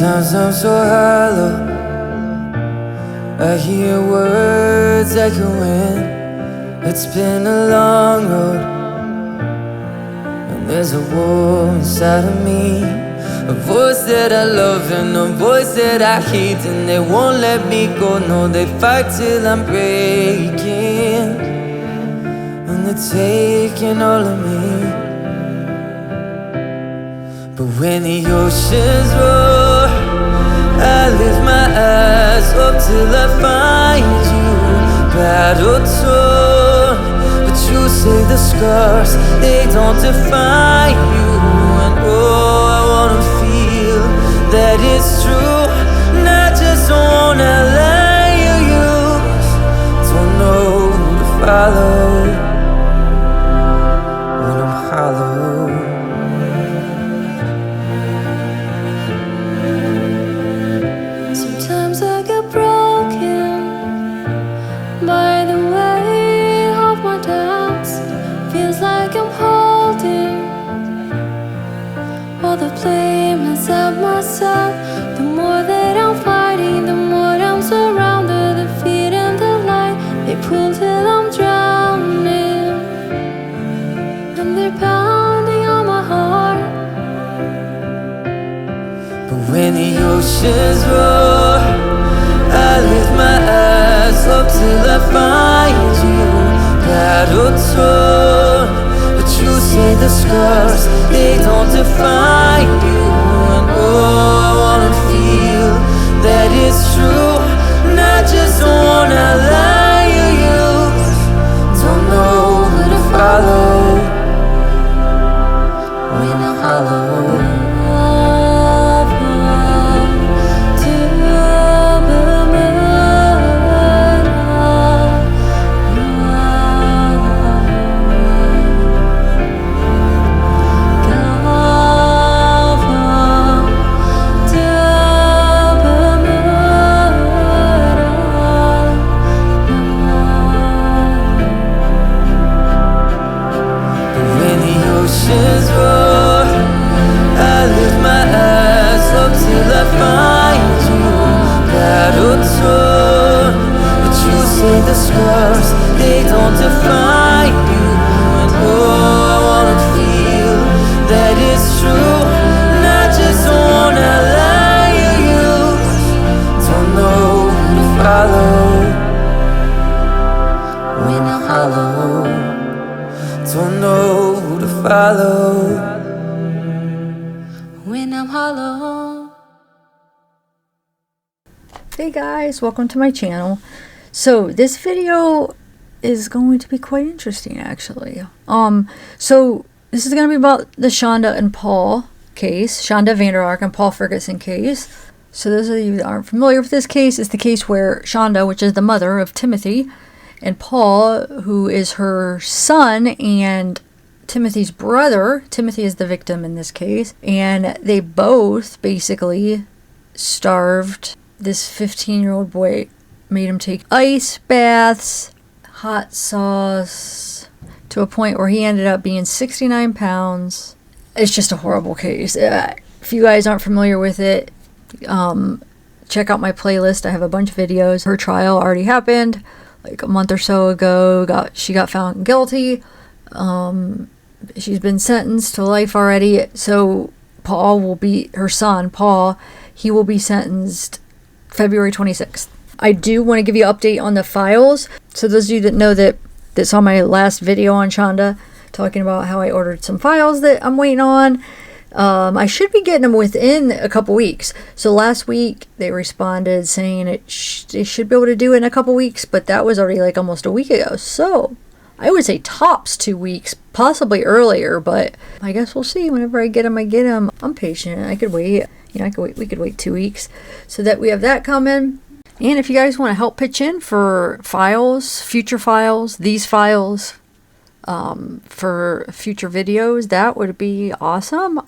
Sometimes I'm so hollow, I hear words echoing. It's been a long road, and there's a war inside of me. A voice that I love and a voice that I hate, and they won't let me go. No, they fight till I'm breaking, and they're taking all of me. But when the oceans roar, I lift my eyes up till I find you. Battle torn, but you say the scars, they don't define you. And oh, I wanna feel that it's true, not just one lie you use. Don't know who to follow when I'm hollow. Sometimes I get broken by the weight of my doubts. Feels like I'm holding all the blame inside myself. The more that I'm fighting, the more I'm surrounded. The feet and the light, they pull till I'm drowning, and they're pounding on my heart. But when the oceans roar, I lift my eyes up till I find you. Battle torn, but you say the scars, they don't define you. And oh, I wanna feel that it's true, not just one lie you use. Don't know who to follow when I'm hollow. The scars, they don't define you. And oh, I wanna feel that it's true, not just one lie you use. Don't know who to follow when I'm hollow. Don't know who to follow When I'm hollow. Hey guys, welcome to my channel. So this video is going to be quite interesting actually. So this is going to be about the Shanda and Paul case, Shanda VanderArk and Paul Ferguson case. So those of you that aren't familiar with this case, it's the case where Shanda, which is the mother of Timothy, and Paul, who is her son and Timothy's brother, Timothy is the victim in this case, and they both basically starved this 15-year-old boy. Made him take ice baths, hot sauce, to a point where he ended up being 69 pounds. It's just a horrible case. If you guys aren't familiar with it, check out my playlist. I have a bunch of videos. Her trial already happened like a month or so ago. She got found guilty. She's been sentenced to life already. So Paul will be, her son, Paul, he will be sentenced February 26th. I do want to give you an update on the files. So those of you that know that saw my last video on Shanda, talking about how I ordered some files that I'm waiting on. I should be getting them within a couple weeks. So last week they responded saying they should be able to do it in a couple weeks, but that was already like almost a week ago. So I would say tops 2 weeks, possibly earlier, but I guess we'll see. Whenever I get them, I get them. I'm patient. I could wait. You know, we could wait 2 weeks so that we have that coming. And if you guys want to help pitch in for files, future files, these files, for future videos, that would be awesome.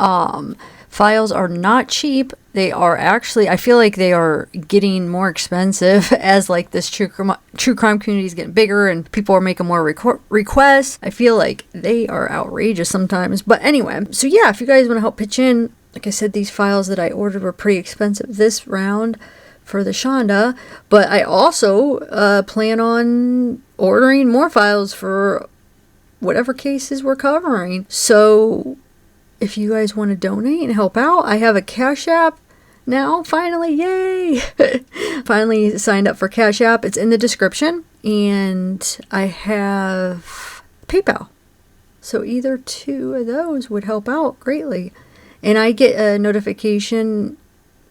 Files are not cheap. They are actually, I feel like they are getting more expensive as like this true crime community is getting bigger and people are making more requests. I feel like they are outrageous sometimes. But anyway, so yeah, if you guys want to help pitch in like I said, these files that I ordered were pretty expensive this round for the Shanda, but I also plan on ordering more files for whatever cases we're covering. So if you guys want to donate and help out, I have a Cash App now, finally, yay! Finally signed up for Cash App. It's in the description, and I have PayPal. So either two of those would help out greatly. And I get a notification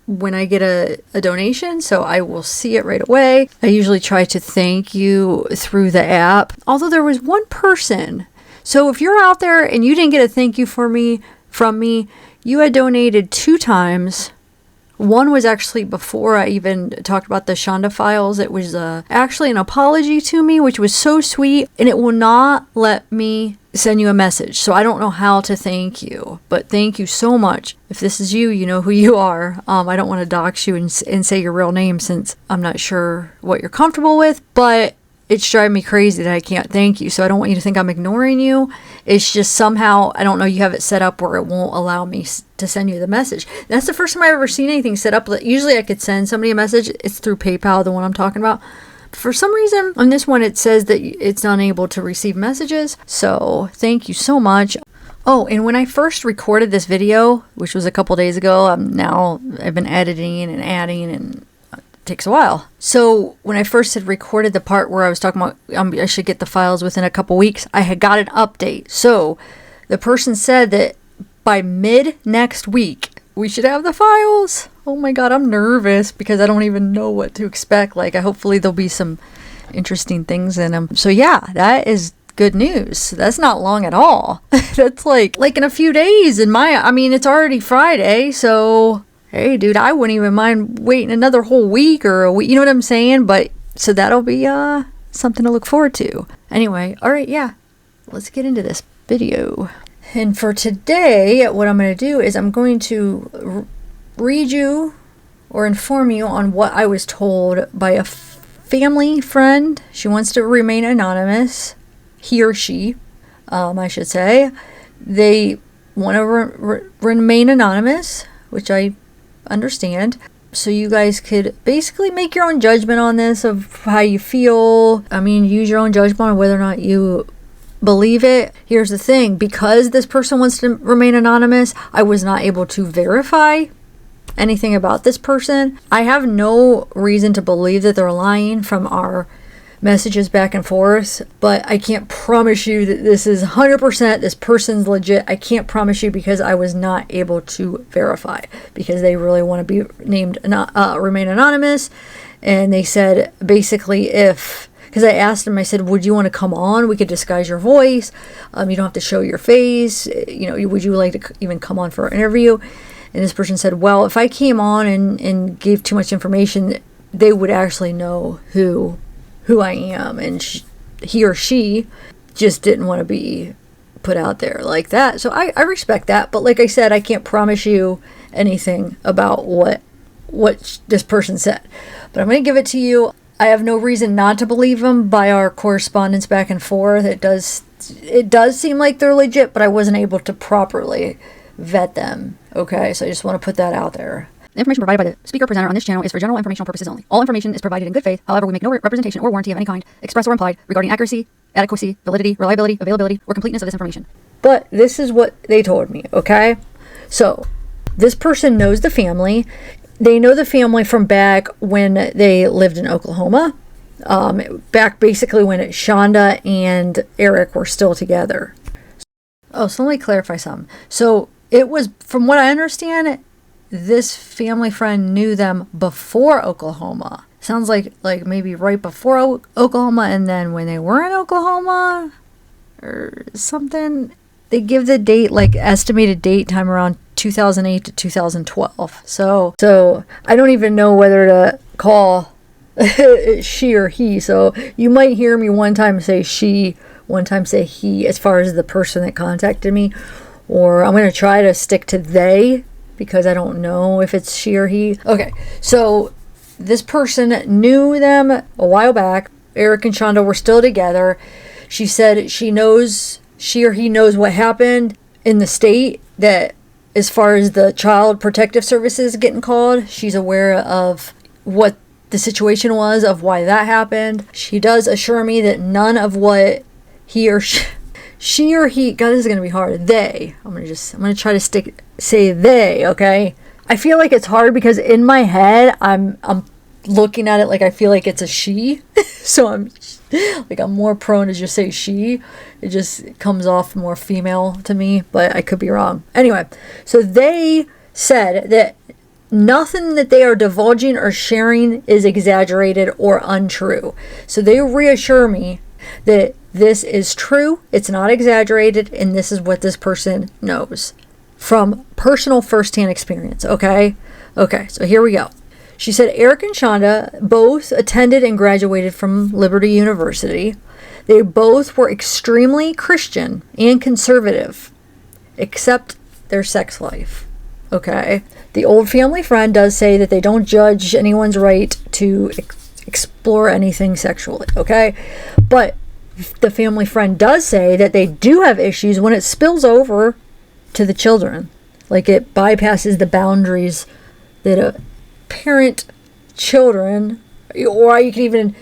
when I get a donation, so I will see it right away. I usually try to thank you through the app. Although there was one person. So if you're out there and you didn't get a thank you from me, you had donated 2 times. One was actually before I even talked about the Shanda files. It was actually an apology to me, which was so sweet, and it will not let me send you a message. So I don't know how to thank you, but thank you so much. If this is you, you know who you are. I don't want to dox you and say your real name, since I'm not sure what you're comfortable with, but it's driving me crazy that I can't thank you. So I don't want you to think I'm ignoring you. It's just somehow, I don't know, you have it set up where it won't allow me to send you the message. That's the first time I've ever seen anything set up. Usually I could send somebody a message. It's through PayPal, the one I'm talking about. But for some reason, on this one, it says that it's unable to receive messages. So thank you so much. Oh, and when I first recorded this video, which was a couple days ago, I've been editing and adding, and takes a while. So when I first had recorded the part where I was talking about I should get the files within a couple weeks, I had got an update. So the person said that by mid next week we should have the files. Oh my god, I'm nervous because I don't even know what to expect. Hopefully there'll be some interesting things in them. So yeah, that is good news. That's not long at all. That's like in a few days it's already Friday, so hey, dude, I wouldn't even mind waiting another whole week or a week. You know what I'm saying? But so that'll be something to look forward to. Anyway, all right, yeah, let's get into this video. And for today, what I'm going to do is I'm going to read you or inform you on what I was told by a family friend. She wants to remain anonymous. He or she, I should say. They want to remain anonymous, which I understand. So you guys could basically make your own judgment on this, of how you feel. Use your own judgment on whether or not you believe it. Here's the thing, because this person wants to remain anonymous, I was not able to verify anything about this person. I have no reason to believe that they're lying from our messages back and forth, but I can't promise you that this is 100% this person's legit. I can't promise you, because I was not able to verify, because they really want to be named remain anonymous. And they said basically, because I asked them, I said, would you want to come on? We could disguise your voice. You don't have to show your face. Would you like to even come on for an interview? And this person said, well, if I came on and gave too much information, they would actually know who I am, and he or she just didn't want to be put out there like that. So I respect that, but like I said, I can't promise you anything about what this person said, but I'm going to give it to you. I have no reason not to believe them by our correspondence back and forth. It does seem like they're legit, but I wasn't able to properly vet them. Okay, so I just want to put that out there. The information provided by the speaker presenter on this channel is for general informational purposes only. All information is provided in good faith. However, we make no representation or warranty of any kind, express or implied, regarding accuracy, adequacy, validity, reliability, availability, or completeness of this information. But this is what they told me, okay? So, this person knows the family. They know the family from back when they lived in Oklahoma. Back basically when Shanda and Eric were still together. Oh, so let me clarify something. So, it was, from what I understand, this family friend knew them before Oklahoma. Sounds like maybe right before Oklahoma, and then when they were in Oklahoma or something, they give the date, estimated date time around 2008 to 2012. So I don't even know whether to call she or he. So you might hear me one time say she, one time say he, as far as the person that contacted me, or I'm going to try to stick to they, because I don't know if it's she or he. Okay, so this person knew them a while back. Eric and Shanda were still together. She said she or he knows what happened in the state that as far as the Child Protective Services getting called, she's aware of what the situation was, of why that happened. She does assure me that none of what he or she or he, God, this is going to be hard. They, I'm going to try to say they, okay? I feel like it's hard because in my head, I'm looking at it like I feel like it's a she. So I'm more prone to just say she. It just comes off more female to me, but I could be wrong. Anyway, so they said that nothing that they are divulging or sharing is exaggerated or untrue. So they reassure me that this is true, it's not exaggerated, and this is what this person knows from personal first-hand experience, okay? Okay, so here we go. She said Eric and Shanda both attended and graduated from Liberty University. They both were extremely Christian and conservative, except their sex life. Okay. The old family friend does say that they don't judge anyone's right to explore anything sexually. Okay. But the family friend does say that they do have issues when it spills over to the children. Like it bypasses the boundaries that a parent children, or you can even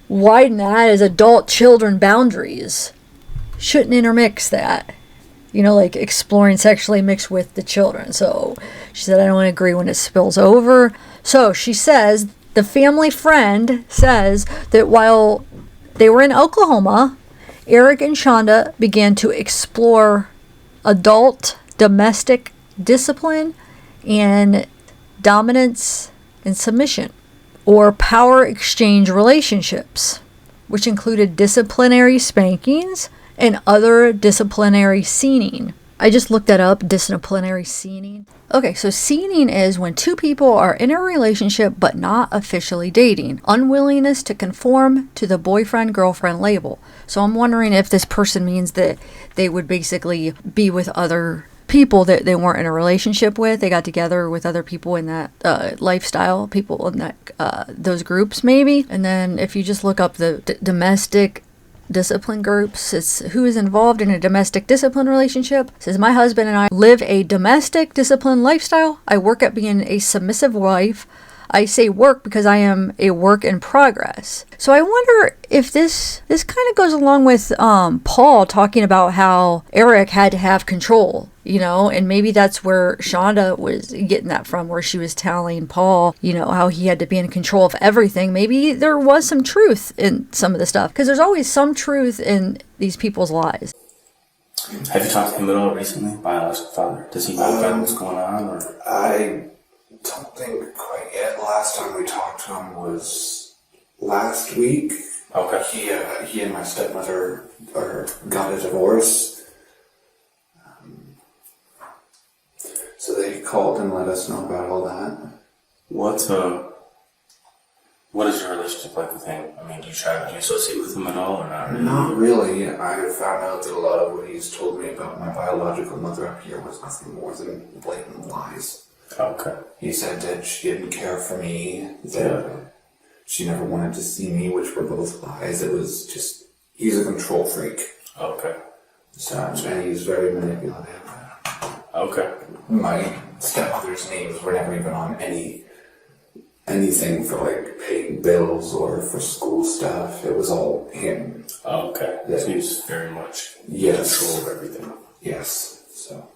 widen that as adult children boundaries, shouldn't intermix that. You know, like exploring sexually mixed with the children. So she said, I don't agree when it spills over. So she says, the family friend says that while they were in Oklahoma, Eric and Shanda began to explore adult domestic discipline and dominance and submission, or power exchange relationships, which included disciplinary spankings and other disciplinary scening. I just looked that up, disciplinary scening. Okay, so scening is when two people are in a relationship but not officially dating. Unwillingness to conform to the boyfriend-girlfriend label. So I'm wondering if this person means that they would basically be with other people that they weren't in a relationship with. They got together with other people in that lifestyle, people in that those groups maybe. And then if you just look up the domestic discipline groups, it's who is involved in a domestic discipline relationship. It says, my husband and I live a domestic discipline lifestyle. I work at being a submissive wife. I say work because I am a work in progress. So I wonder if this kind of goes along with Paul talking about how Eric had to have control, you know, and maybe that's where Shanda was getting that from, where she was telling Paul, you know, how he had to be in control of everything. Maybe there was some truth in some of the stuff, because there's always some truth in these people's lives. Have you talked to him at all recently, biological father? Does he know about what's going on? Or? I don't think quite yet. Last time we talked to him was last week. Okay. He and my stepmother got a divorce. So they called and let us know about all that. What is your relationship like with him? I mean, do you associate with him at all, or not really? Not really. I have found out that a lot of what he's told me about my biological mother up here was nothing more than blatant lies. Okay. He said that she didn't care for me, that she never wanted to see me, which were both lies. It was just, he's a control freak. Okay. So, and he's very manipulative. Okay. My stepmother's names were never even on anything for like paying bills or for school stuff. It was all him. Okay. So he's very much in control of everything. Yes. So,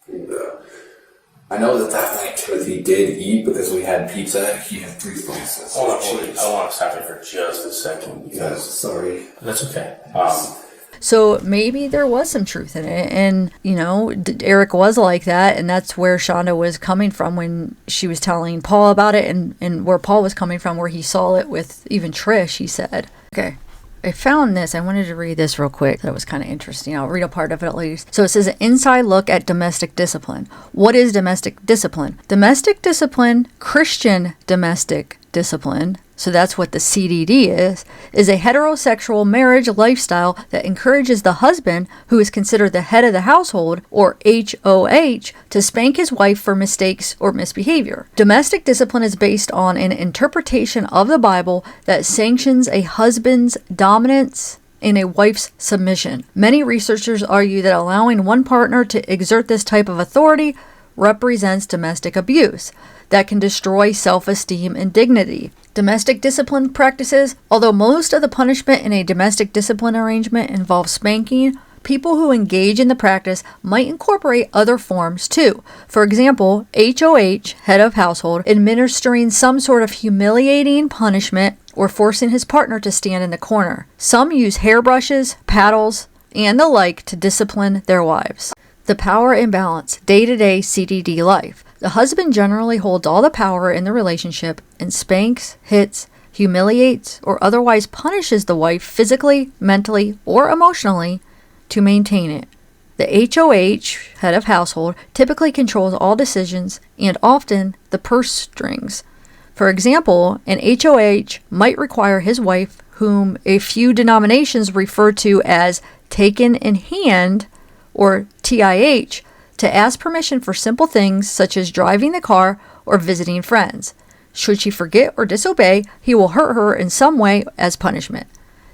and, I know that night Timothy did eat because we had pizza. He had 3 slices. I want to stop there for just a second. Yes, sorry. That's okay. So maybe there was some truth in it. And, you know, Eric was like that. And that's where Shanda was coming from when she was telling Paul about it. And where Paul was coming from, where he saw it with even Trish, he said. Okay. I found this. I wanted to read this real quick. That was kind of interesting. I'll read a part of it at least. So it says, an inside look at domestic discipline. What is domestic discipline? Domestic discipline, Christian domestic discipline, so that's what the CDD is a heterosexual marriage lifestyle that encourages the husband, who is considered the head of the household, or HOH, to spank his wife for mistakes or misbehavior. Domestic discipline is based on an interpretation of the Bible that sanctions a husband's dominance and a wife's submission. Many researchers argue that allowing one partner to exert this type of authority represents domestic abuse that can destroy self-esteem and dignity. Domestic discipline practices, although most of the punishment in a domestic discipline arrangement involves spanking, people who engage in the practice might incorporate other forms too. For example, HOH, head of household, administering some sort of humiliating punishment or forcing his partner to stand in the corner. Some use hairbrushes, paddles, and the like to discipline their wives. The power imbalance, day-to-day CDD life. The husband generally holds all the power in the relationship and spanks, hits, humiliates, or otherwise punishes the wife physically, mentally, or emotionally to maintain it. The HOH, head of household, typically controls all decisions and often the purse strings. For example, an HOH might require his wife, whom a few denominations refer to as taken in hand, or TIH, to ask permission for simple things such as driving the car or visiting friends. Should she forget or disobey, he will hurt her in some way as punishment.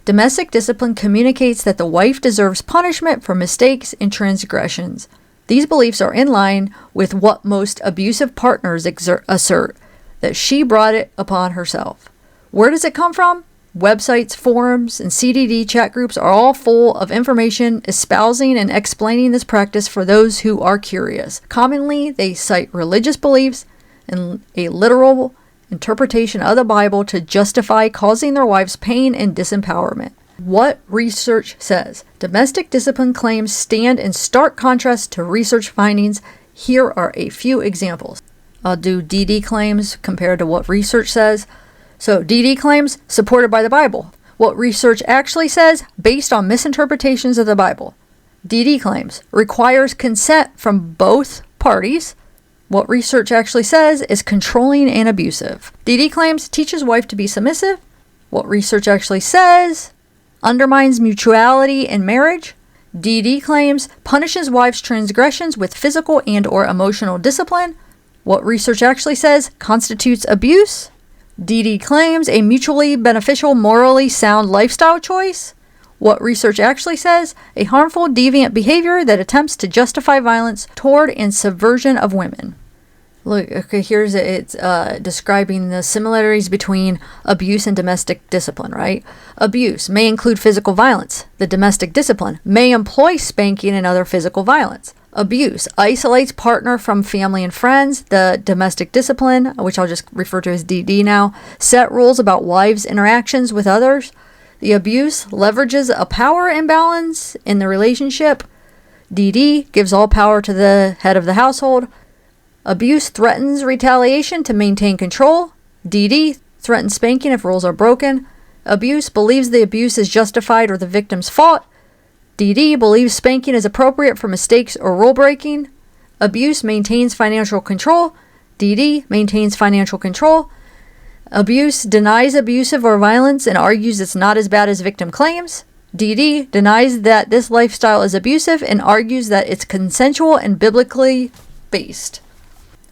Domestic discipline communicates that the wife deserves punishment for mistakes and transgressions. These beliefs are in line with what most abusive partners assert, that she brought it upon herself. Where does it come from? Websites, forums, and CDD chat groups are all full of information espousing and explaining this practice for those who are curious. Commonly, they cite religious beliefs and a literal interpretation of the Bible to justify causing their wives pain and disempowerment. What research says. Domestic discipline claims stand in stark contrast to research findings. Here are a few examples. I'll do DD claims compared to what research says. So DD claims supported by the Bible. What research actually says based on misinterpretations of the Bible. DD claims requires consent from both parties. What research actually says is controlling and abusive. DD claims teaches wife to be submissive. What research actually says undermines mutuality in marriage. DD claims punishes wives' transgressions with physical and or emotional discipline. What research actually says constitutes abuse. DD claims a mutually beneficial, morally sound lifestyle choice. What research actually says a harmful, deviant behavior that attempts to justify violence toward and subversion of women. Look, okay, here's it's describing the similarities between abuse and domestic discipline, right? Abuse may include physical violence. The domestic discipline may employ spanking and other physical violence. Abuse isolates partner from family and friends. The domestic discipline, which I'll just refer to as DD now, set rules about wives' interactions with others. The abuse leverages a power imbalance in the relationship. DD gives all power to the head of the household. Abuse threatens retaliation to maintain control. DD threatens spanking if rules are broken. Abuse believes the abuse is justified or the victim's fault. DD believes spanking is appropriate for mistakes or rule breaking. Abuse maintains financial control. DD maintains financial control. Abuse denies abusive or violence and argues it's not as bad as victim claims. DD denies that this lifestyle is abusive and argues that it's consensual and biblically based.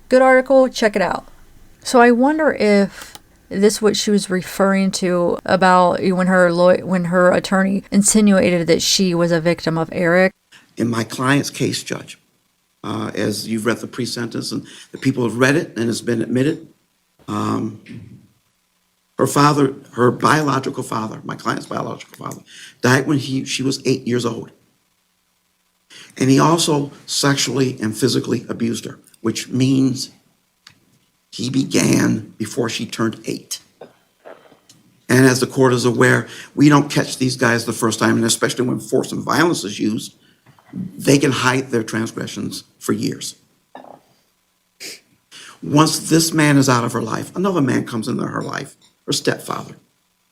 Good article, check it out. So I wonder if this is what she was referring to about when her attorney insinuated that she was a victim of Eric. In my client's case, Judge, as you've read the pre-sentence and the people have read it and it's been admitted, her biological father, my client's biological father, died when she was 8 years old. And he also sexually and physically abused her, which means he began before she turned 8. And as the court is aware, we don't catch these guys the first time, and especially when force and violence is used, they can hide their transgressions for years. Once this man is out of her life, another man comes into her life, her stepfather,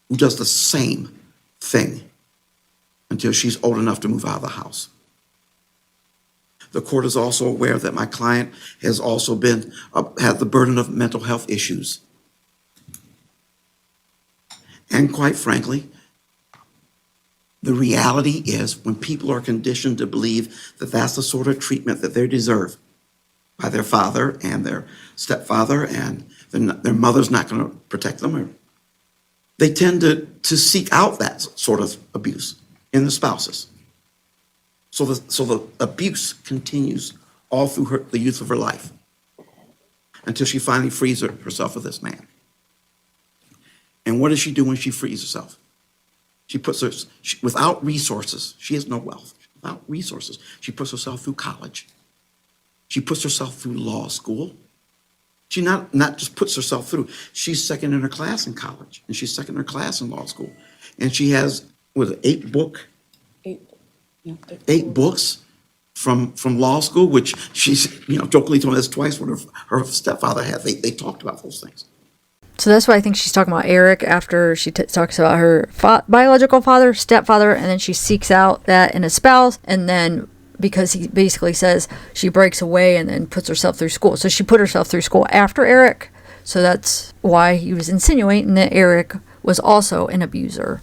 who does the same thing until she's old enough to move out of the house. The court is also aware that my client has also had the burden of mental health issues. And quite frankly, the reality is when people are conditioned to believe that that's the sort of treatment that they deserve by their father and their stepfather, and their mother's not going to protect them, they tend to seek out that sort of abuse. in the spouses. So the abuse continues all through the youth of her life until she finally frees herself of this man. And what does she do when she frees herself? She puts without resources, she has no wealth. Without resources, she puts herself through college. She puts herself through law school. She not just puts herself through, she's second in her class in college, and she's second in her class in law school. And she has, eight books from law school, which she's, jokingly told me that's twice what her stepfather had. They talked about those things. So that's why I think she's talking about Eric after she talks about her biological father, stepfather, and then she seeks out that in a spouse, and then because he basically says she breaks away and then puts herself through school. So she put herself through school after Eric. So that's why he was insinuating that Eric was also an abuser.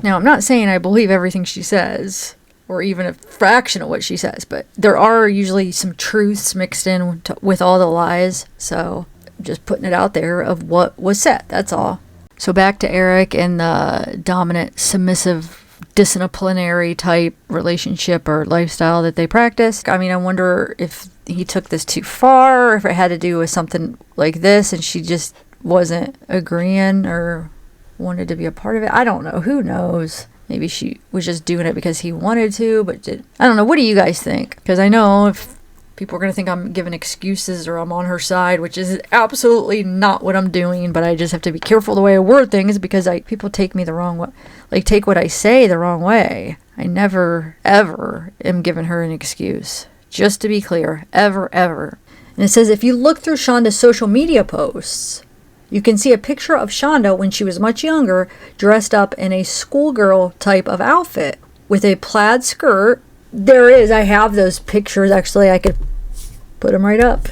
Now, I'm not saying I believe everything she says, or even a fraction of what she says, but there are usually some truths mixed in with all the lies. So I'm just putting it out there of what was said. That's all. So back to Eric and the dominant, submissive, disciplinary type relationship or lifestyle that they practice. I mean, I wonder if he took this too far, or if it had to do with something like this and she just wasn't agreeing or wanted to be a part of it. I don't know. Who knows? Maybe she was just doing it because he wanted to, but I don't know. What do you guys think? Because I know if people are going to think I'm giving excuses or I'm on her side, which is absolutely not what I'm doing, but I just have to be careful the way I word things because people take me the wrong way, take what I say the wrong way. I never, ever am giving her an excuse. Just to be clear, ever, ever. And it says, if you look through Shanda's social media posts, you can see a picture of Shanda when she was much younger, dressed up in a schoolgirl type of outfit with a plaid skirt. I have those pictures. Actually, I could put them right up.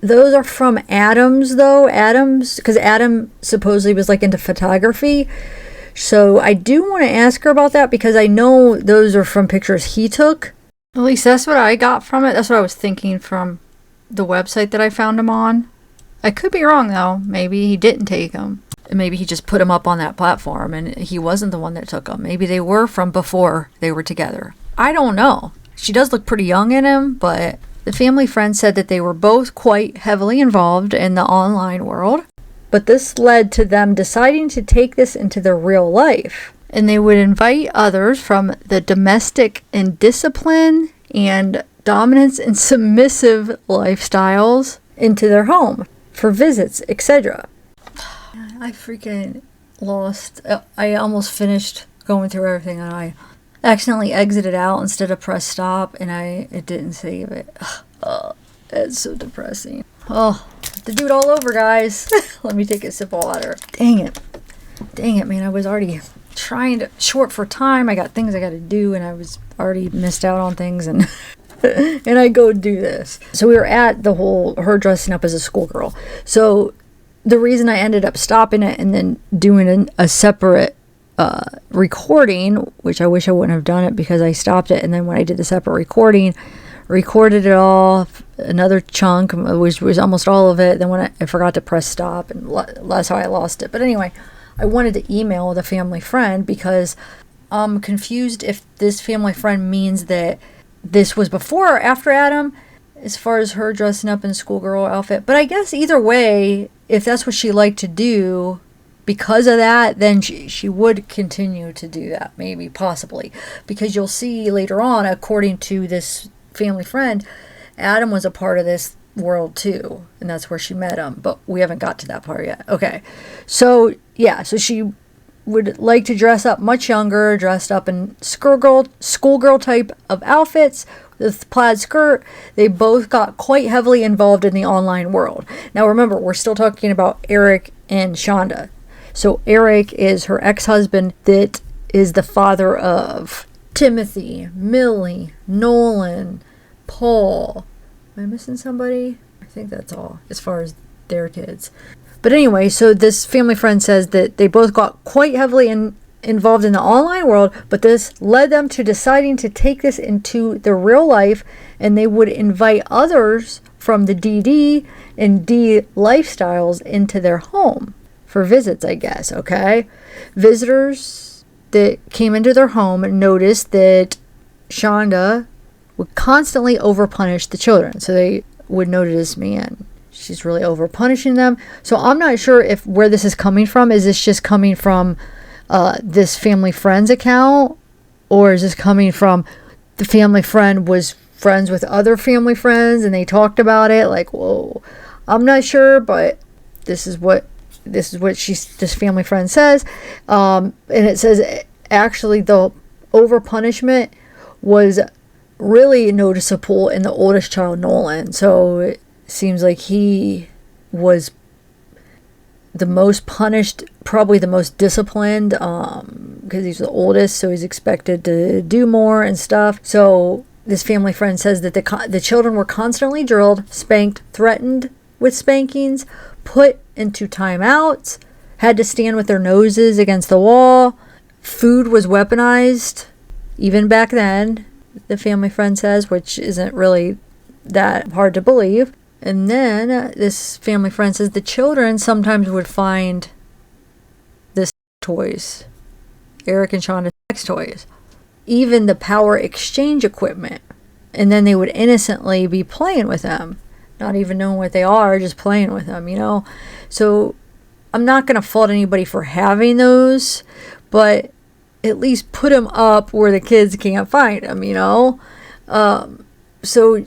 Those are from Adams, though. Because Adam supposedly was into photography. So I do want to ask her about that because I know those are from pictures he took. At least that's what I got from it. That's what I was thinking from the website that I found him on. I could be wrong, though. Maybe he didn't take them. Maybe he just put them up on that platform and he wasn't the one that took them. Maybe they were from before they were together. I don't know. She does look pretty young in him, but the family friend said that they were both quite heavily involved in the online world. But this led to them deciding to take this into their real life. And they would invite others from the domestic and discipline and dominance and submissive lifestyles into their home for visits, etc. I freaking lost. I almost finished going through everything and I accidentally exited out instead of press stop and it didn't save it. It's so depressing. Oh, have to do it all over, guys. Let me take a sip of water. Dang it, man. I was already trying to short for time. I got things I got to do and I was already missed out on things and and I go do this. So we were at the whole her dressing up as a schoolgirl. So the reason I ended up stopping it and then doing a separate recording, which I wish I wouldn't have done it because I stopped it, and then when I did the separate recording, recorded it all, another chunk, which was almost all of it. Then when I forgot to press stop, and that's how I lost it. But anyway, I wanted to email the family friend because I'm confused if this family friend means that this was before or after Adam, as far as her dressing up in a schoolgirl outfit. But I guess either way, if that's what she liked to do because of that, then she would continue to do that, maybe, possibly. Because you'll see later on, according to this family friend, Adam was a part of this world too, and that's where she met him. But we haven't got to that part yet. Okay, so yeah, so she would like to dress up much younger, dressed up in schoolgirl type of outfits, with plaid skirt. They both got quite heavily involved in the online world. Now remember, we're still talking about Eric and Shanda. So Eric is her ex-husband that is the father of Timothy, Millie, Nolan, Paul. Am I missing somebody? I think that's all as far as their kids. But anyway, so this family friend says that they both got quite heavily involved in the online world, but this led them to deciding to take this into their real life, and they would invite others from the DD and D lifestyles into their home for visits, I guess, okay? Visitors that came into their home noticed that Shanda would constantly overpunish the children. So they would notice, man, she's really overpunishing them. So I'm not sure if where this is coming from. Is this just coming from this family friend's account? Or is this coming from the family friend was friends with other family friends and they talked about it? Like, whoa, I'm not sure, but this is what this family friend says. And it says actually the over punishment was really noticeable in the oldest child, Nolan. So it seems like he was the most punished, probably the most disciplined, because he's the oldest, so he's expected to do more and stuff. So this family friend says that the children were constantly drilled, spanked, threatened with spankings, put into timeouts, had to stand with their noses against the wall. Food was weaponized, even back then, the family friend says, which isn't really that hard to believe. And then this family friend says the children sometimes would find this toys, Eric and Shanda's sex toys, even the power exchange equipment. And then they would innocently be playing with them, not even knowing what they are, just playing with them, you know. So I'm not going to fault anybody for having those, but at least put them up where the kids can't find them, you know. So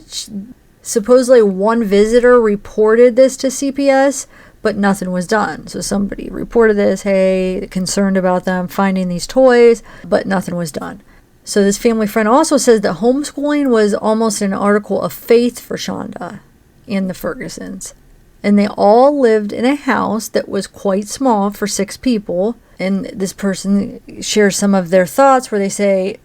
supposedly one visitor reported this to CPS, but nothing was done. So somebody reported this, hey, concerned about them finding these toys, but nothing was done. So this family friend also says that homeschooling was almost an article of faith for Shanda and the Fergusons. And they all lived in a house that was quite small for 6 people. And this person shares some of their thoughts where they say,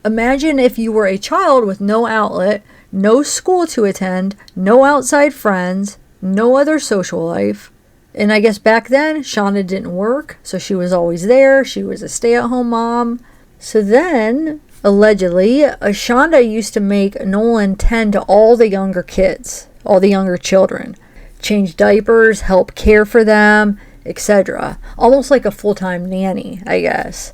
imagine if you were a child with no outlet, no school to attend, no outside friends, no other social life. And I guess back then, Shanda didn't work, so she was always there. She was a stay-at-home mom. So then, allegedly, Shanda used to make Nolan tend to all the younger kids, all the younger children, change diapers, help care for them, etc. Almost like a full-time nanny, I guess.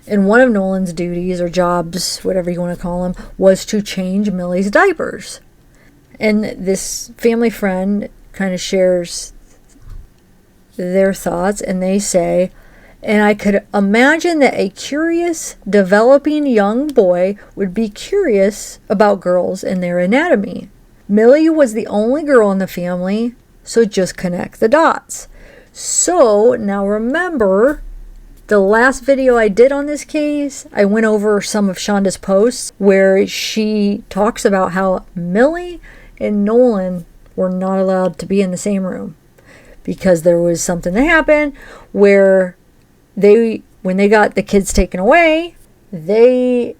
And one of Nolan's duties or jobs, whatever you want to call them, was to change Millie's diapers. And this family friend kind of shares their thoughts, and they say, and I could imagine that a curious, developing young boy would be curious about girls and their anatomy. Millie was the only girl in the family, so just connect the dots. So now remember, the last video I did on this case, I went over some of Shanda's posts where she talks about how Millie and Nolan were not allowed to be in the same room because there was something that happened where when they got the kids taken away, they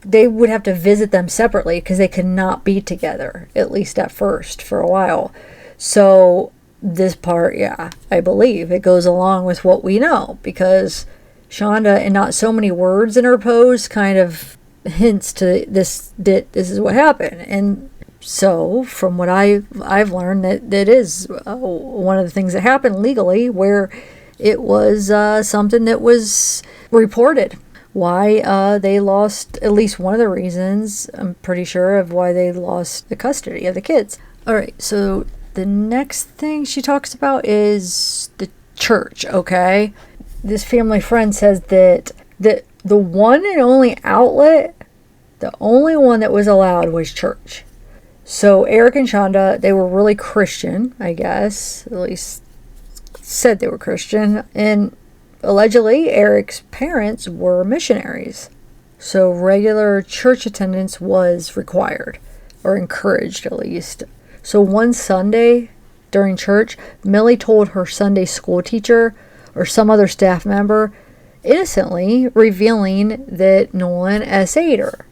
would have to visit them separately because they could not be together, at least at first, for a while. So this part, yeah, I believe it goes along with what we know, because Shanda, in not so many words in her post, kind of hints to this is what happened. And so from what I've learned, that is one of the things that happened legally, where it was something that was reported. Why they lost, at least one of the reasons, I'm pretty sure, of why they lost the custody of the kids. All right, so the next thing she talks about is the church, okay? This family friend says that the one and only outlet, the only one that was allowed was church. So Eric and Shanda, they were really Christian, I guess, at least said they were Christian, and allegedly Eric's parents were missionaries. So regular church attendance was required, or encouraged at least. So one Sunday during church, Millie told her Sunday school teacher or some other staff member, innocently revealing that Nolan SA'd her.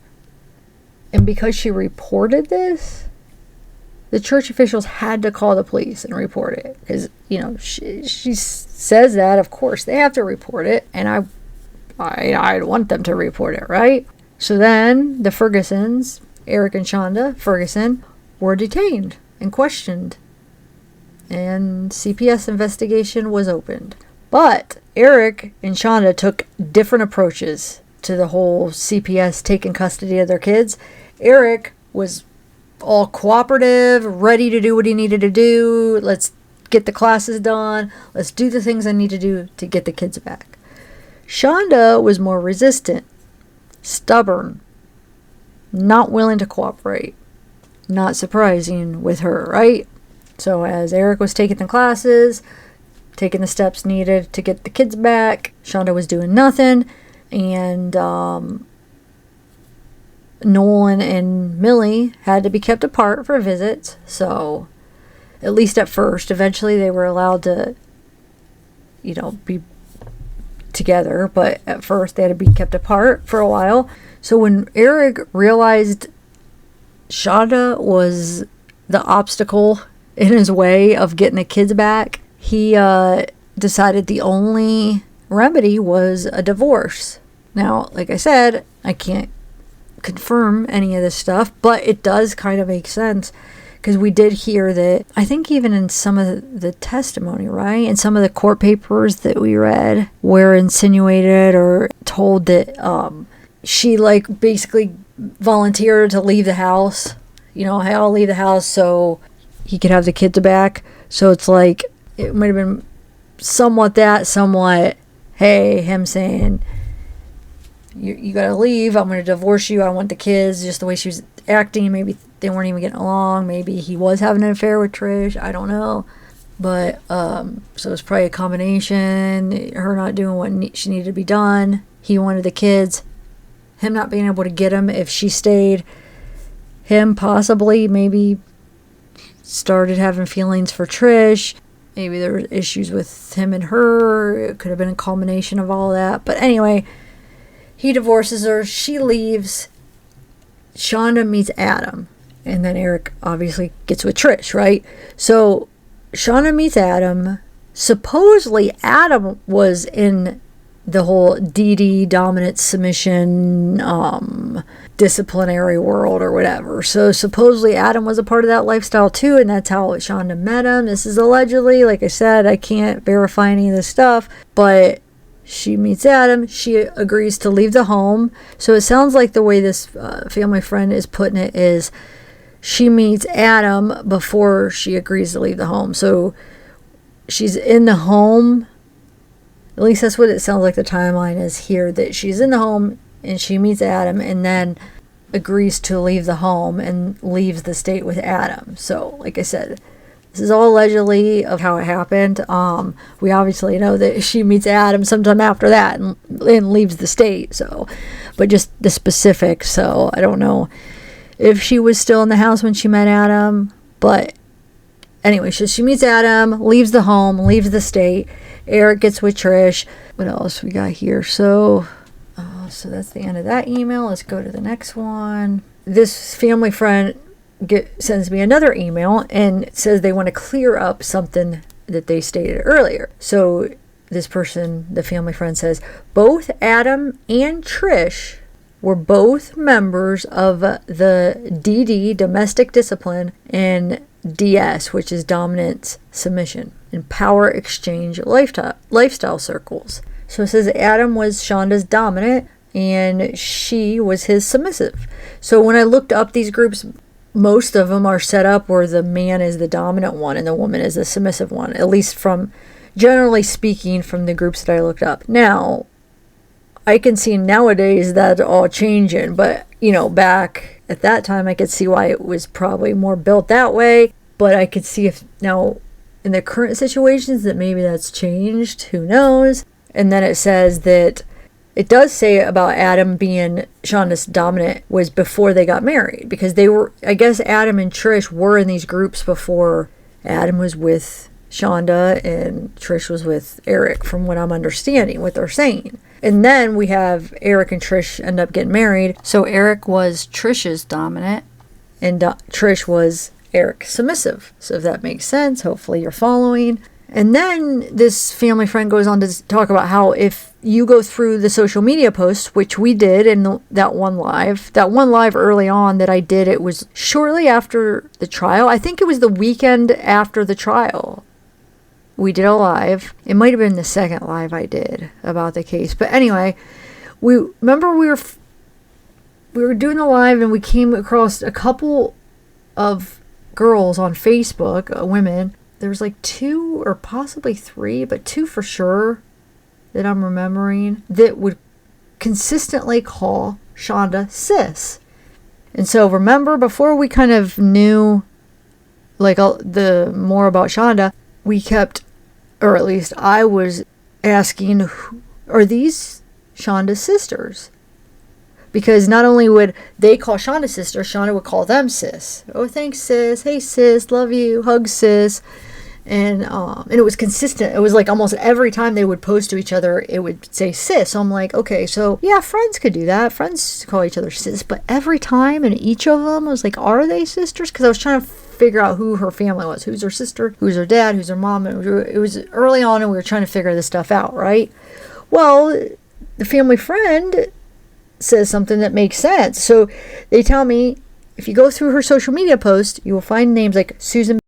And because she reported this, the church officials had to call the police and report it. Because, you know, she says that, of course, they have to report it. And I'd want them to report it, right? So then the Fergusons, Eric and Shanda Ferguson, were detained and questioned. And CPS investigation was opened. But Eric and Shanda took different approaches to the whole CPS taking custody of their kids. Eric was all cooperative, ready to do what he needed to do. Let's get the classes done. Let's do the things I need to do to get the kids back. Shanda was more resistant, stubborn, not willing to cooperate. Not surprising with her, right? So as Eric was taking the classes, taking the steps needed to get the kids back, Shanda was doing nothing. And Nolan and Millie had to be kept apart for visits. So at least at first, eventually they were allowed to, be together. But at first they had to be kept apart for a while. So when Eric realized Shanda was the obstacle in his way of getting the kids back, he decided the only remedy was a divorce. Now, like I said, I can't confirm any of this stuff, but it does kind of make sense because we did hear that, I think even in some of the testimony, right? In some of the court papers that we read were insinuated or told that she basically volunteered to leave the house. Hey, I'll leave the house so he could have the kids back. So it's like, it might have been somewhat that, somewhat, hey, him saying, you gotta leave, I'm gonna divorce you, I want the kids, just the way she was acting. Maybe they weren't even getting along, maybe he was having an affair with Trish, I don't know. But so it's probably a combination, her not doing what she needed to be done, he wanted the kids, him not being able to get them if she stayed, him possibly maybe started having feelings for Trish, maybe there were issues with him and her, it could have been a culmination of all that. But anyway, he divorces her, she leaves, Shanda meets Adam, and then Eric obviously gets with Trish, right? So Shanda meets Adam. Supposedly Adam was in the whole DD, dominant submission, disciplinary world or whatever. So supposedly Adam was a part of that lifestyle too, and that's how Shanda met him. This is allegedly, like I said, I can't verify any of this stuff, but she meets Adam, she agrees to leave the home. So it sounds like the way this family friend is putting it is she meets Adam before she agrees to leave the home. So she's in the home, at least that's what it sounds like the timeline is here, that she's in the home and she meets Adam and then agrees to leave the home and leaves the state with Adam. So like I said, this is all allegedly of how it happened. We obviously know that she meets Adam sometime after that and leaves the state. So, but just the specifics. So I don't know if she was still in the house when she met Adam. But anyway, so she meets Adam, leaves the home, leaves the state. Eric gets with Trish. What else we got here? So that's the end of that email. Let's go to the next one. This family friend sends me another email and says they want to clear up something that they stated earlier. So this person, the family friend, says both Adam and Trish were both members of the DD, domestic discipline, and DS, which is dominance submission, and power exchange lifestyle circles. So it says Adam was Shanda's dominant and she was his submissive. So when I looked up these groups, most of them are set up where the man is the dominant one and the woman is the submissive one, at least from, generally speaking, from the groups that I looked up. Now, I can see nowadays that's all changing, but, back at that time, I could see why it was probably more built that way, but I could see if now, in the current situations, that maybe that's changed, who knows? And then it says that it does say about Adam being Shanda's dominant was before they got married, because they were, I guess Adam and Trish were in these groups before Adam was with Shanda and Trish was with Eric, from what I'm understanding, what they're saying. And then we have Eric and Trish end up getting married. So Eric was Trish's dominant and Trish was Eric's submissive. So if that makes sense, hopefully you're following. And then this family friend goes on to talk about how if you go through the social media posts, which we did in that one live early on that I did, it was shortly after the trial. I think it was the weekend after the trial. we did a live. It might have been the second live I did about the case. But anyway, we were doing a live, and we came across a couple of girls on Facebook, women. There was like 2 or possibly 3, but 2 for sure that I'm remembering, that would consistently call Shanda sis. And so remember, before we kind of knew like the more about Shanda, we kept, or at least I was asking, are these Shanda's sisters? Because not only would they call Shanda sister, Shanda would call them sis. Oh, thanks sis. Hey sis, love you. Hug sis. And it was consistent. It was like almost every time they would post to each other, it would say sis. So I'm like, okay, so yeah, friends could do that. Friends call each other sis. But every time in each of them, I was like, are they sisters? Because I was trying to figure out who her family was. Who's her sister? Who's her dad? Who's her mom? And it was early on, and we were trying to figure this stuff out, right? Well, the family friend says something that makes sense. So they tell me, if you go through her social media post, you will find names like Susan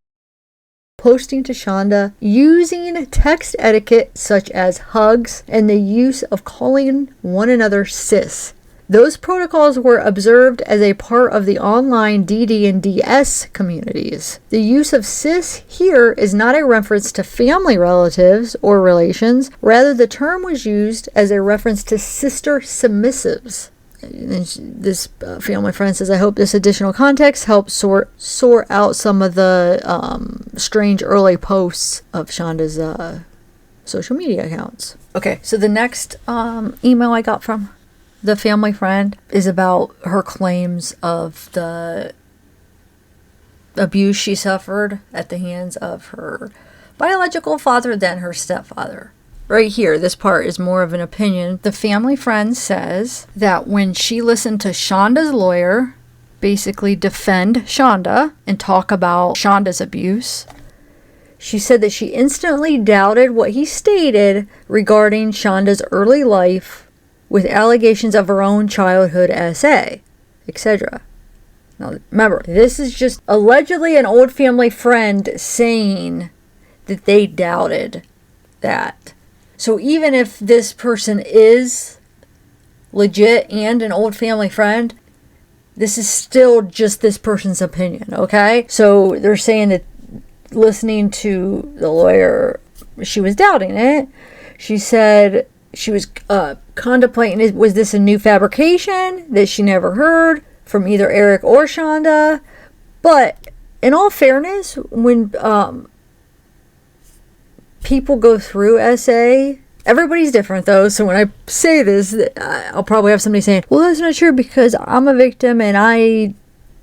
posting to Shanda using text etiquette such as hugs and the use of calling one another sis. Those protocols were observed as a part of the online DD and DS communities. The use of sis here is not a reference to family relatives or relations. Rather, the term was used as a reference to sister submissives. And this family friend says, I hope this additional context helps sort out some of the strange early posts of Shanda's social media accounts. Okay, so the next email I got from the family friend is about her claims of the abuse she suffered at the hands of her biological father, then her stepfather. Right here, this part is more of an opinion. The family friend says that when she listened to Shanda's lawyer basically defend Shanda and talk about Shanda's abuse, she said that she instantly doubted what he stated regarding Shanda's early life with allegations of her own childhood SA, etc. Now, remember, this is just allegedly an old family friend saying that they doubted that. So even if this person is legit and an old family friend, this is still just this person's opinion, okay? So they're saying that listening to the lawyer, she was doubting it. She said she was contemplating, was this a new fabrication that she never heard from either Eric or Shanda? But in all fairness, when people go through SA, everybody's different though. So when I say this, I'll probably have somebody saying, well, that's not true because I'm a victim and I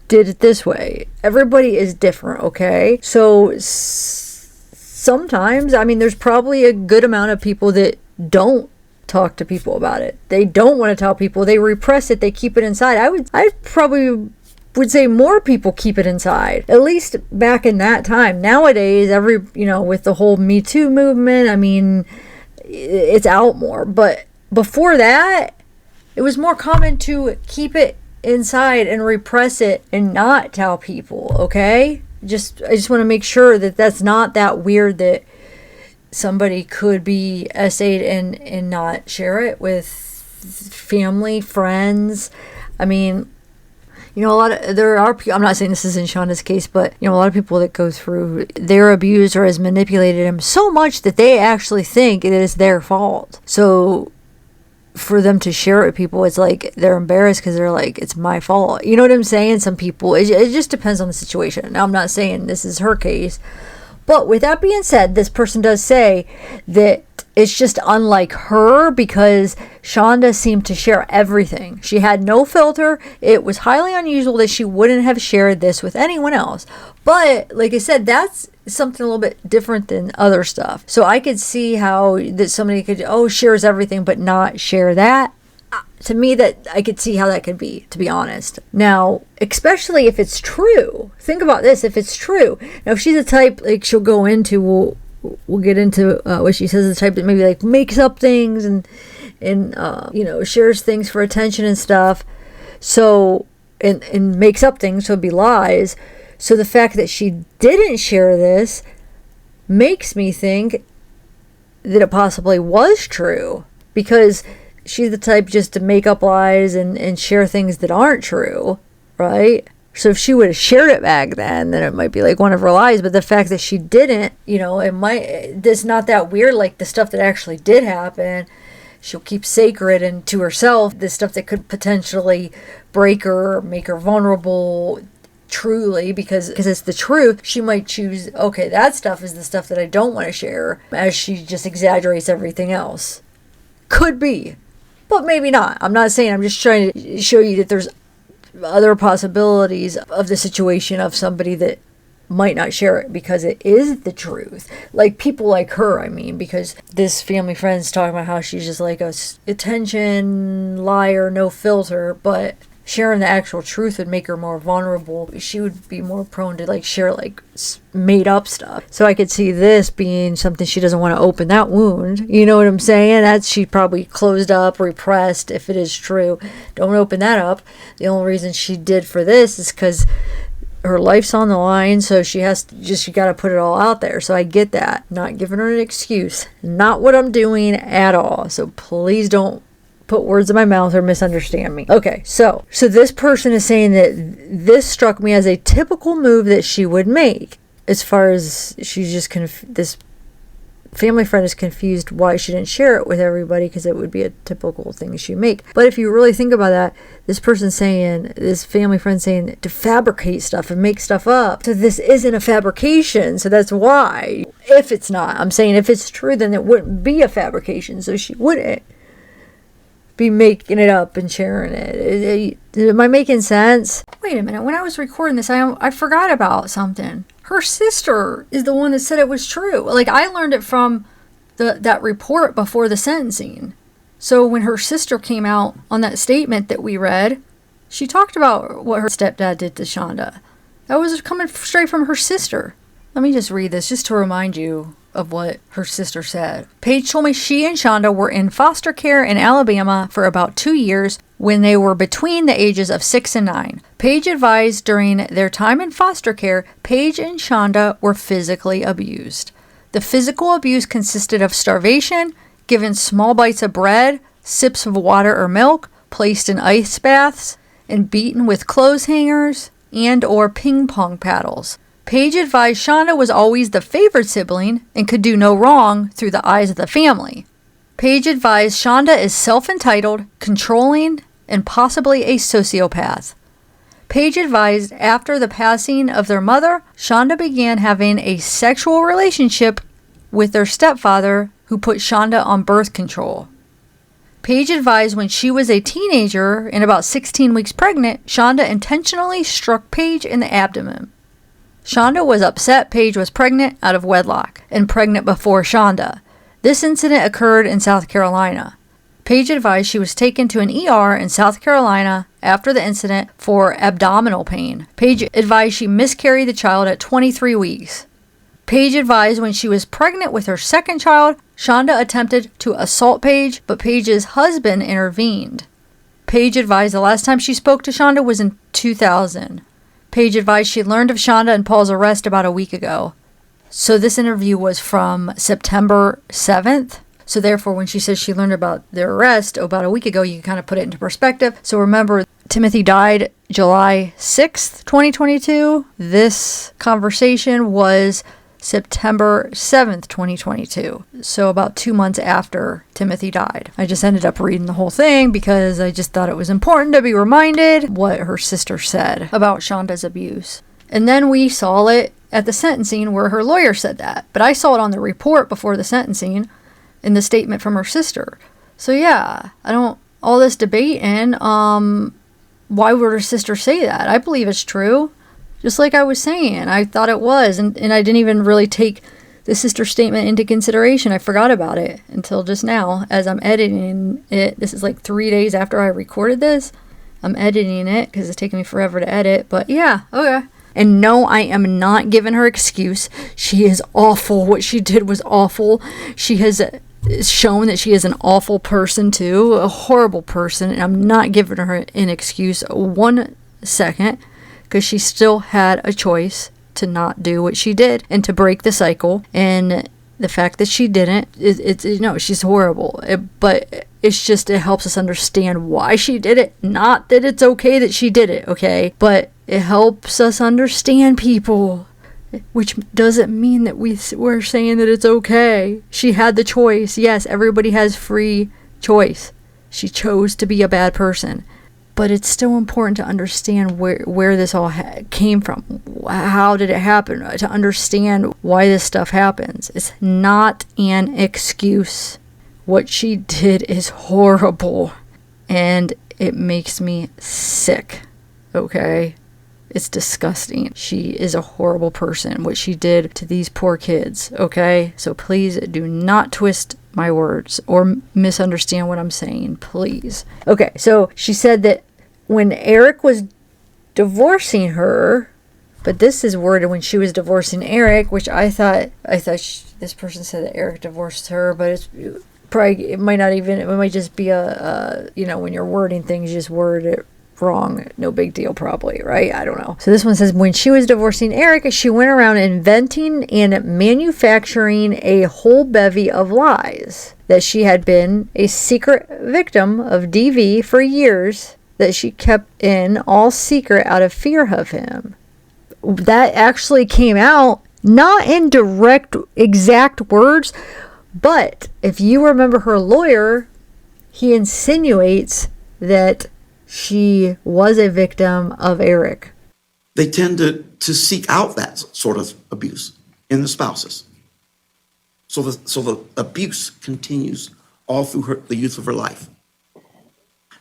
did it this way. Everybody is different, okay? So sometimes, I mean, there's probably a good amount of people that don't talk to people about it. They don't want to tell people. They repress it. They keep it inside. I probably would say more people keep it inside, at least back in that time. Nowadays, with the whole Me Too movement, I mean, it's out more. But before that, it was more common to keep it inside and repress it and not tell people, okay? I just want to make sure that that's not that weird that somebody could be SA'd and not share it with family, friends. I mean, there are people, I'm not saying this is in Shanda's case, but, a lot of people that go through, their abuser has manipulated them so much that they actually think it is their fault. So for them to share it with people, it's like they're embarrassed because they're like, it's my fault. You know what I'm saying? Some people, it just depends on the situation. Now, I'm not saying this is her case. But with that being said, this person does say that it's just unlike her because Shanda seemed to share everything. She had no filter. It was highly unusual that she wouldn't have shared this with anyone else. But like I said, that's something a little bit different than other stuff. So I could see how that somebody could, shares everything but not share that. To me, that I could see how that could be, to be honest. Now, especially if it's true. Think about this, if it's true. Now, if she's a type, like she'll go into, we'll get into what she says, the type that maybe like makes up things and shares things for attention and stuff. So, and makes up things, so it'd be lies. So the fact that she didn't share this makes me think that it possibly was true, because she's the type just to make up lies and share things that aren't true, right? So if she would have shared it back then it might be like one of her lies. But the fact that she didn't, it's not that weird. Like the stuff that actually did happen, she'll keep sacred and to herself. The stuff that could potentially break her or make her vulnerable, truly, because it's the truth, she might choose, okay, that stuff is the stuff that I don't want to share, as she just exaggerates everything else. Could be, but maybe not. I'm not saying, I'm just trying to show you that there's other possibilities of the situation of somebody that might not share it because it is the truth. Like people like her, I mean, because this family friend's talking about how she's just like a attention liar, no filter, but sharing the actual truth would make her more vulnerable. She would be more prone to like share like made up stuff. So I could see this being something she doesn't want to open that wound. You know what I'm saying? That's she probably closed up, repressed, if it is true. Don't open that up. The only reason she did for this is because her life's on the line, so she got to put it all out there. So I get that. Not giving her an excuse. Not what I'm doing at all. So please don't put words in my mouth or misunderstand me. Okay, so this person is saying that this struck me as a typical move that she would make. As far as she's just this family friend is confused why she didn't share it with everybody, because it would be a typical thing she'd make. But if you really think about that, this family friend saying to fabricate stuff and make stuff up. So this isn't a fabrication, so that's why. If it's not, I'm saying if it's true, then it wouldn't be a fabrication, so she wouldn't be making it up and sharing it. Am I making sense? Wait a minute. When I was recording this, I forgot about something. Her sister is the one that said it was true. Like, I learned it from that report before the sentencing. So when her sister came out on that statement that we read, she talked about what her stepdad did to Shanda. That was coming straight from her sister. Let me just read this just to remind you of what her sister said. Paige told me she and Shanda were in foster care in Alabama for about 2 years when they were between the ages of 6 and 9. Paige advised during their time in foster care, Paige and Shanda were physically abused. The physical abuse consisted of starvation, given small bites of bread, sips of water or milk, placed in ice baths, and beaten with clothes hangers and or ping pong paddles. Paige advised Shanda was always the favored sibling and could do no wrong through the eyes of the family. Paige advised Shanda is self-entitled, controlling, and possibly a sociopath. Paige advised after the passing of their mother, Shanda began having a sexual relationship with their stepfather, who put Shanda on birth control. Paige advised when she was a teenager and about 16 weeks pregnant, Shanda intentionally struck Paige in the abdomen. Shanda was upset Paige was pregnant out of wedlock and pregnant before Shanda. This incident occurred in South Carolina. Paige advised she was taken to an ER in South Carolina after the incident for abdominal pain. Paige advised she miscarried the child at 23 weeks. Paige advised when she was pregnant with her second child, Shanda attempted to assault Paige, but Paige's husband intervened. Paige advised the last time she spoke to Shanda was in 2000. Paige advised she learned of Shanda and Paul's arrest about a week ago. So this interview was from September 7th. So therefore, when she says she learned about their arrest about a week ago, you can kind of put it into perspective. So remember, Timothy died July 6th, 2022. This conversation was September 7th, 2022. So about 2 months after Timothy died. I just ended up reading the whole thing because I just thought it was important to be reminded what her sister said about Shanda's abuse. And then we saw it at the sentencing where her lawyer said that. But I saw it on the report before the sentencing in the statement from her sister. So yeah, all this debating, why would her sister say that? I believe it's true. Just like I was saying, I thought it was, and I didn't even really take the sister statement into consideration. I forgot about it until just now as I'm editing it. This is like 3 days after I recorded this. I'm editing it because it's taking me forever to edit, but yeah, okay. And no, I am not giving her excuse. She is awful. What she did was awful. She has shown that she is an awful person too, a horrible person, and I'm not giving her an excuse 1 second. Because she still had a choice to not do what she did and to break the cycle. And the fact that she didn't, she's horrible. But it's just, it helps us understand why she did it. Not that it's okay that she did it, okay? But it helps us understand people, which doesn't mean that we're saying that it's okay. She had the choice. Yes, everybody has free choice. She chose to be a bad person. But it's still important to understand where this all came from. How did it happen? To understand why this stuff happens. It's not an excuse. What she did is horrible. And it makes me sick. Okay? It's disgusting. She is a horrible person. What she did to these poor kids. Okay? So please do not twist my words or misunderstand what I'm saying, please. Okay, so she said that when Eric was divorcing her, but this is worded when she was divorcing Eric, which I thought this person said that Eric divorced her, but it's probably, it might just be when you're wording things, you just word it wrong. No big deal, probably, right? I don't know. So this one says, when she was divorcing Eric, she went around inventing and manufacturing a whole bevy of lies that she had been a secret victim of DV for years, that she kept in all secret out of fear of him. That actually came out not in direct exact words, but if you remember her lawyer, he insinuates that she was a victim of Eric. They tend to seek out that sort of abuse in the spouses. So the abuse continues all through the youth of her life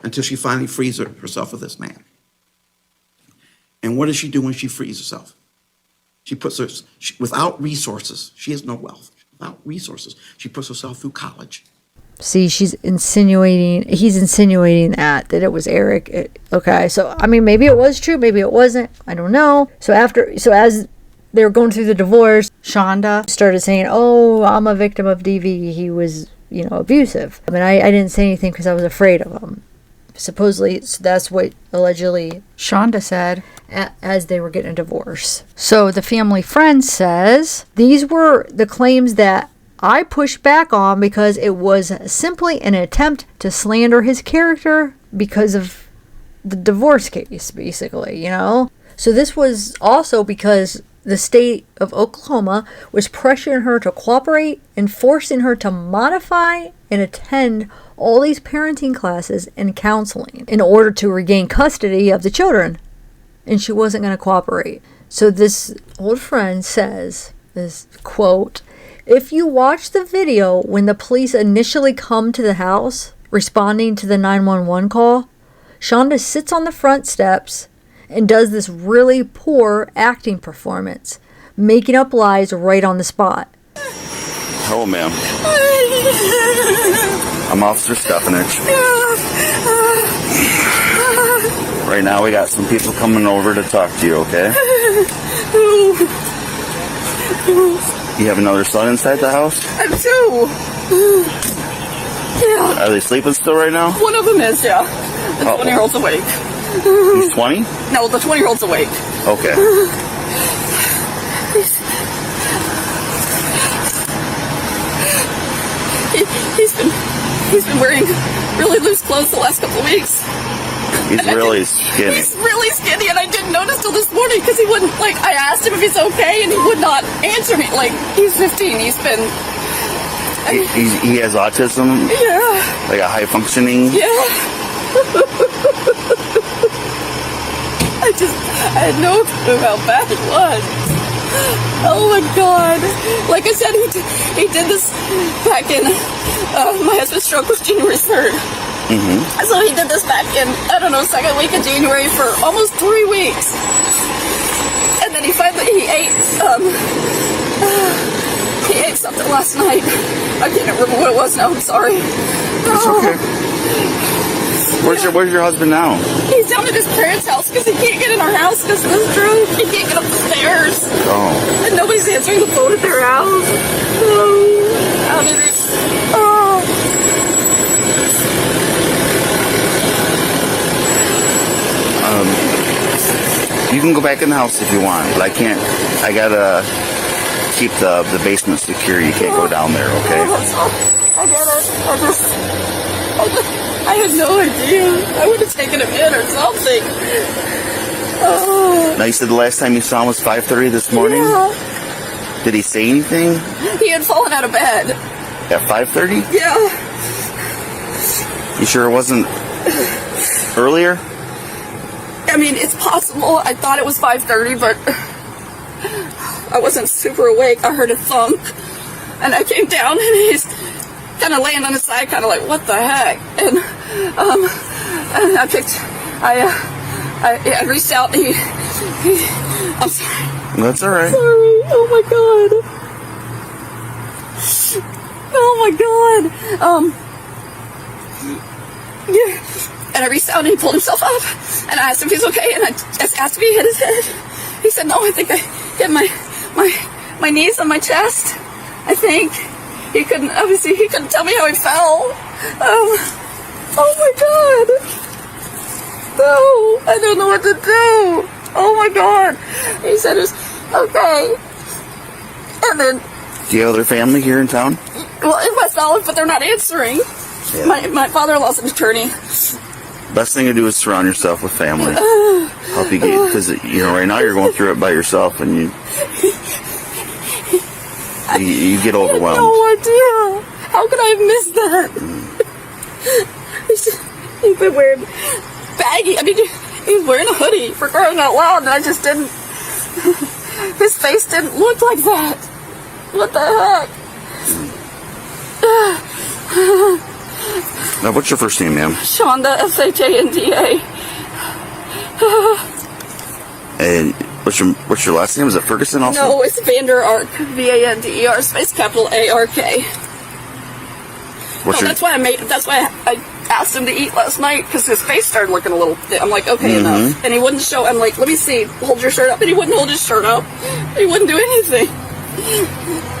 until she finally frees herself with this man. And what does she do when she frees herself? She puts without resources, she has no wealth. Without resources, she puts herself through college. See, he's insinuating that it was Eric. Okay, so I mean, maybe it was true, maybe it wasn't. I don't know. So as they were going through the divorce, Shanda started saying, "Oh, I'm a victim of DV. He was, abusive." I mean, I didn't say anything because I was afraid of him. Supposedly, that's what allegedly Shanda said as they were getting a divorce. So the family friend says, these were the claims that I pushed back on because it was simply an attempt to slander his character because of the divorce case, basically, So this was also because the state of Oklahoma was pressuring her to cooperate and forcing her to modify and attend all these parenting classes and counseling in order to regain custody of the children. And she wasn't going to cooperate. So this old friend says, this quote, "If you watch the video when the police initially come to the house responding to the 911 call, Shanda sits on the front steps and does this really poor acting performance, making up lies right on the spot." Hello, ma'am. I'm Officer Stefanich. Right now, we got some people coming over to talk to you, okay? You have another son inside the house? I have two. Yeah. Are they sleeping still right now? One of them is, yeah. The 20-year-old's awake. He's 20? No, the 20-year-old's awake. Okay. He's been wearing really loose clothes the last couple of weeks. He's really skinny. He's really skinny, and I didn't notice till this morning because he wouldn't, I asked him if he's okay, and he would not answer me. He's 15. He's been... He has autism? Yeah. Like a high functioning? Yeah. I had no clue how bad it was. Oh my God. Like I said, he did this back in, my husband's stroke was January 3rd. Mm-hmm. So he did this back in, second week of January for almost 3 weeks. And then he ate something last night. I can't remember what it was now, I'm sorry. It's okay. Where's your husband now? He's down at his parents' house because he can't get in our house because of his drunk. He can't get up the stairs. Oh. And nobody's answering the phone at their house. How did it... can go back in the house if you want, but I can't. I gotta keep the basement secure. You can't go down there, okay? I get it. I had no idea. I would have taken him in or something. Oh. Now, you said the last time you saw him was 5:30 this morning? Yeah. Did he say anything? He had fallen out of bed. At 5:30? Yeah. You sure it wasn't earlier? I mean, it's possible. I thought it was 5:30, but I wasn't super awake. I heard a thunk, and I came down, and he's kind of laying on his side, kind of like, what the heck? And I reached out, and I'm sorry. That's all right. Sorry. Oh my god. Oh my god. Yeah. And I reached out and he pulled himself up, and I asked him if he's okay, and I just asked if he hit his head. He said, no, I think I hit my knees on my chest. I think. He couldn't tell me how he fell. Oh my god. No, I don't know what to do. Oh my god. He said it was okay. And then, do you have other family here in town? well, in West Olive, but they're not answering. Yeah. My father-in-law's an attorney. Best thing to do is surround yourself with family. Help you get, because right now you're going through it by yourself, and you get overwhelmed. I had no idea. How could I have missed that? He's been wearing baggy. I mean, he was wearing a hoodie, for crying out loud, and I just didn't. His face didn't look like that. What the heck? Now, what's your first name, ma'am? Shanda, Shanda. And what's your last name? Is it Ferguson also? No, it's VanderArk. VanderArk space capital ARK. That's why I asked him to eat last night, because his face started looking a little thin. I'm like, okay, enough. And he wouldn't show. I'm like, let me see. Hold your shirt up. And he wouldn't hold his shirt up. He wouldn't do anything.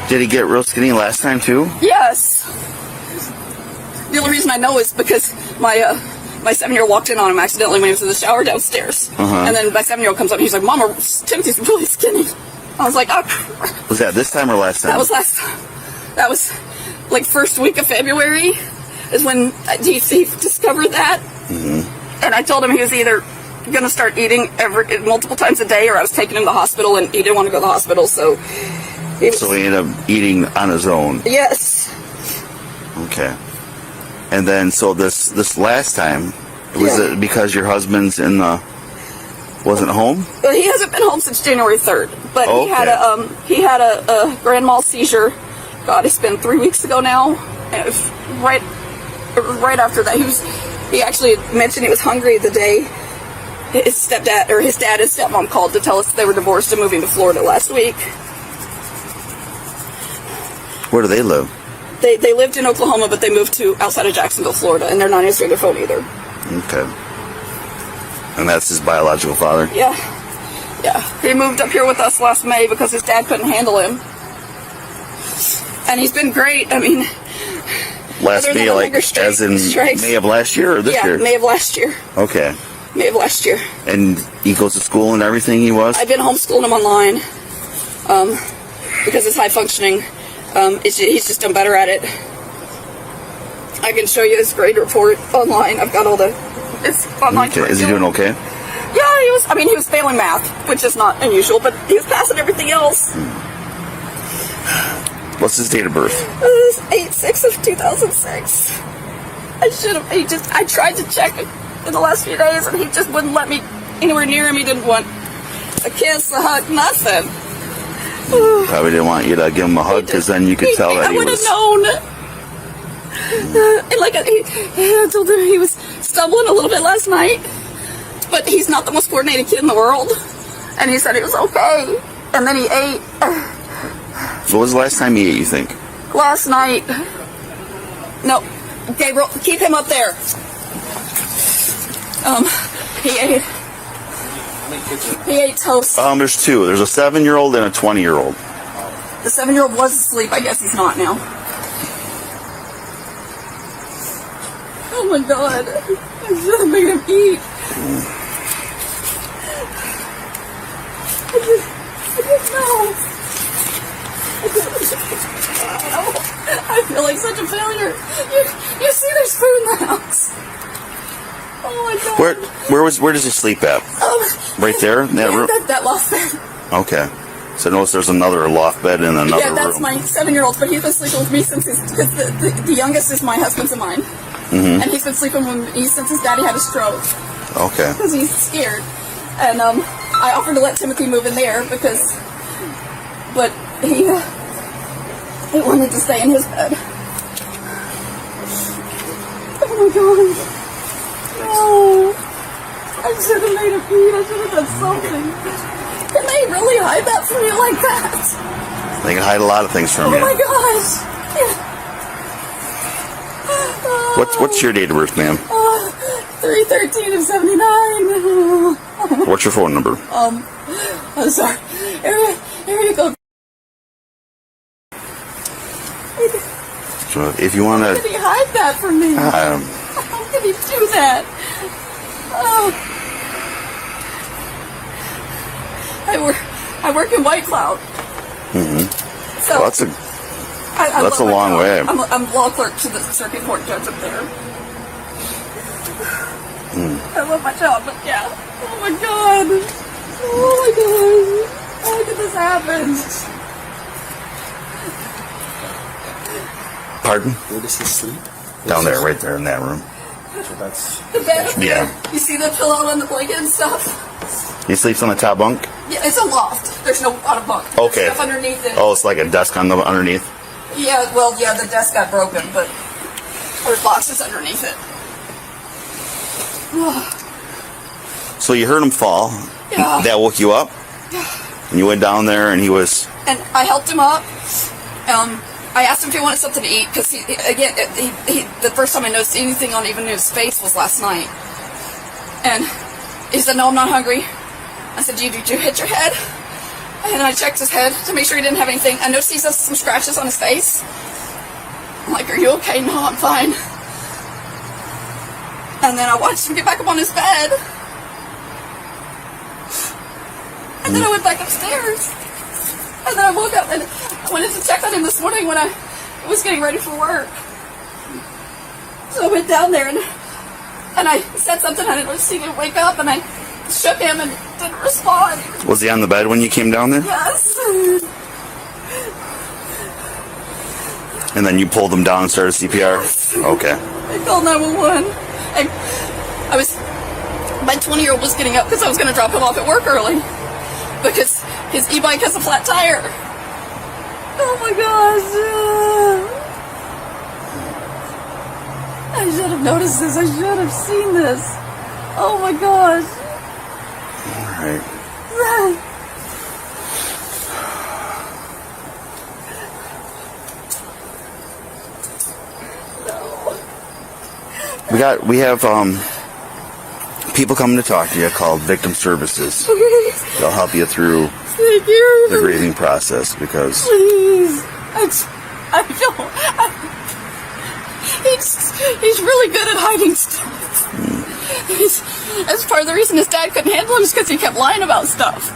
Did he get real skinny last time too? Yes. The only reason I know is because my 7-year-old walked in on him accidentally when he was in the shower downstairs. And then my 7-year-old comes up and he's like, Mama, Timothy's really skinny. I was like, oh. Was that this time or last time? That was last time. That was like first week of February is when he discovered that. And I told him he was either going to start eating multiple times a day, or I was taking him to the hospital, and he didn't want to go to the hospital, so he ended up eating on his own. Yes. Okay. And then, so this last time, was it because your husband's wasn't home? Well, he hasn't been home since January 3rd, but he had a grand mal seizure. God, it's been 3 weeks ago now. And it was right after that, he actually mentioned he was hungry the day his dad and stepmom called to tell us they were divorced and moving to Florida last week. Where do they live? They lived in Oklahoma, but they moved to outside of Jacksonville, Florida, and they're not answering their phone either. Okay. And that's his biological father? Yeah. He moved up here with us last May because his dad couldn't handle him. And he's been great. I mean, last May, like as in May of last year or this year? Yeah, May of last year. Okay. May of last year. And he goes to school and everything, he was? I've been homeschooling him online because it's high functioning. He's just done better at it. I can show you his grade report online. I've got all it's online. Okay. Is he doing okay? Yeah, he was failing math, which is not unusual, but he was passing everything else. What's his date of birth? 8/6 of 2006. I tried to check it in the last few days, and he just wouldn't let me anywhere near him. He didn't want a kiss, a hug, nothing. Probably didn't want you to give him a hug, because then you could tell that he was... I would have known. And I told him he was stumbling a little bit last night, but he's not the most coordinated kid in the world. And he said he was okay. And then he ate. What was the last time he ate, you think? Last night. No, Gabriel, keep him up there. He ate toast. There's two. There's a 7-year-old and a 20-year-old. The 7-year-old was asleep. I guess he's not now. Oh my God. I should have made him eat. No. I feel like such a failure. You see there's food in the house. Oh my god. Where does he sleep at? Right there in that room? That loft bed. Okay. So notice there's another loft bed in another room. Yeah, that's my 7-year-old, but he's been sleeping with me since because the youngest is my husband's and mine. And he's been sleeping with me since his daddy had a stroke. Okay. Because he's scared. And I offered to let Timothy move in there but he wanted to stay in his bed. Oh my god. No. I should have made a feed. I should have done something. Can they really hide that from you like that? They can hide a lot of things from you. Oh my gosh. What's your date of birth, ma'am? 3/13 of 79. What's your phone number? I'm sorry. Here you go. So if you want How to... can he hide that from me? How can he do that? Oh. I work in White Cloud. So Well, that's a long way. I'm law clerk to the circuit court judge up there. I love my job, but yeah. Oh my god. Oh my god. How did this happen? Pardon? Where does he sleep? Down there, right there in that room. So that's... The bed up Yeah. there. You see the pillow and the blanket and stuff? He sleeps on the top bunk? Yeah, it's a loft. There's no bottom bunk. Okay. There's stuff underneath it. Oh, it's like a desk on the underneath? Yeah, well, yeah, the desk got broken, but there's boxes underneath it. So you heard him fall. Yeah. That woke you up? And you went down there and he was... And I helped him up. I asked him if he wanted something to eat, because he the first time I noticed anything on even his face was last night. And he said, no, I'm not hungry. I said, did you hit your head? And I checked his head to make sure he didn't have anything. I noticed he has some scratches on his face. I'm like, are you okay? No, I'm fine. And then I watched him get back up on his bed. And then I went back upstairs. And then I woke up and I wanted to check on him this morning when I was getting ready for work. So I went down there and I said something. I didn't see him wake up, and I shook him and didn't respond. Was he on the bed when you came down there? Yes. And then you pulled him down and started CPR? Okay. I called 911. My 20-year-old was getting up because I was going to drop him off at work early because his e-bike has a flat tire. Oh my gosh. I should have noticed this. I should have seen this. Oh my gosh. All right. We have people coming to talk to you called Victim Services. They'll help you through Thank you. the grieving process because Please. I feel he's really good at hiding stuff. That's part of the reason his dad couldn't handle him is because he kept lying about stuff.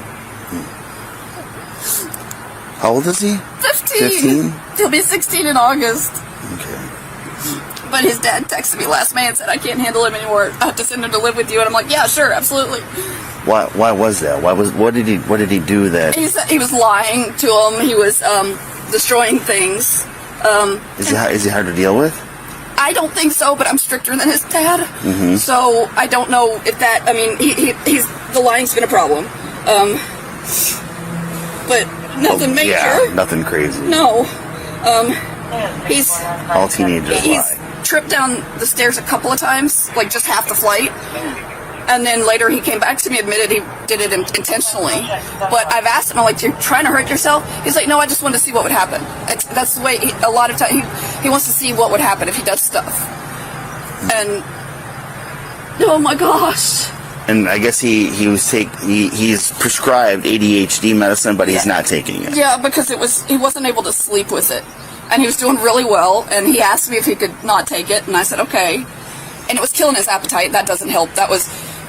How old is he? 15. He'll be 16 in August. Okay. But his dad texted me last May and said, I can't handle him anymore. I have to send him to live with you. And I'm like, yeah, sure, absolutely. Why was that? What did he do that? He said he was lying to him. He was destroying things. Is he hard to deal with? I don't think so, but I'm stricter than his dad. Mm-hmm. So I don't know if that, I mean, he's the lying's been a problem. But nothing major. Yeah, nothing crazy. No. He's All teenagers lie. tripped down the stairs a couple of times, like just half the flight. And then later he came back to me, admitted he did it intentionally. But I've asked him, I'm like, you're trying to hurt yourself? He's like, no, I just wanted to see what would happen. That's the way, a lot of times, he wants to see what would happen if he does stuff. And, oh my gosh. And I guess he's prescribed ADHD medicine, but he's not taking it. Yeah, because he wasn't able to sleep with it. And he was doing really well, and he asked me if he could not take it, and I said, okay. And it was killing his appetite. That doesn't help.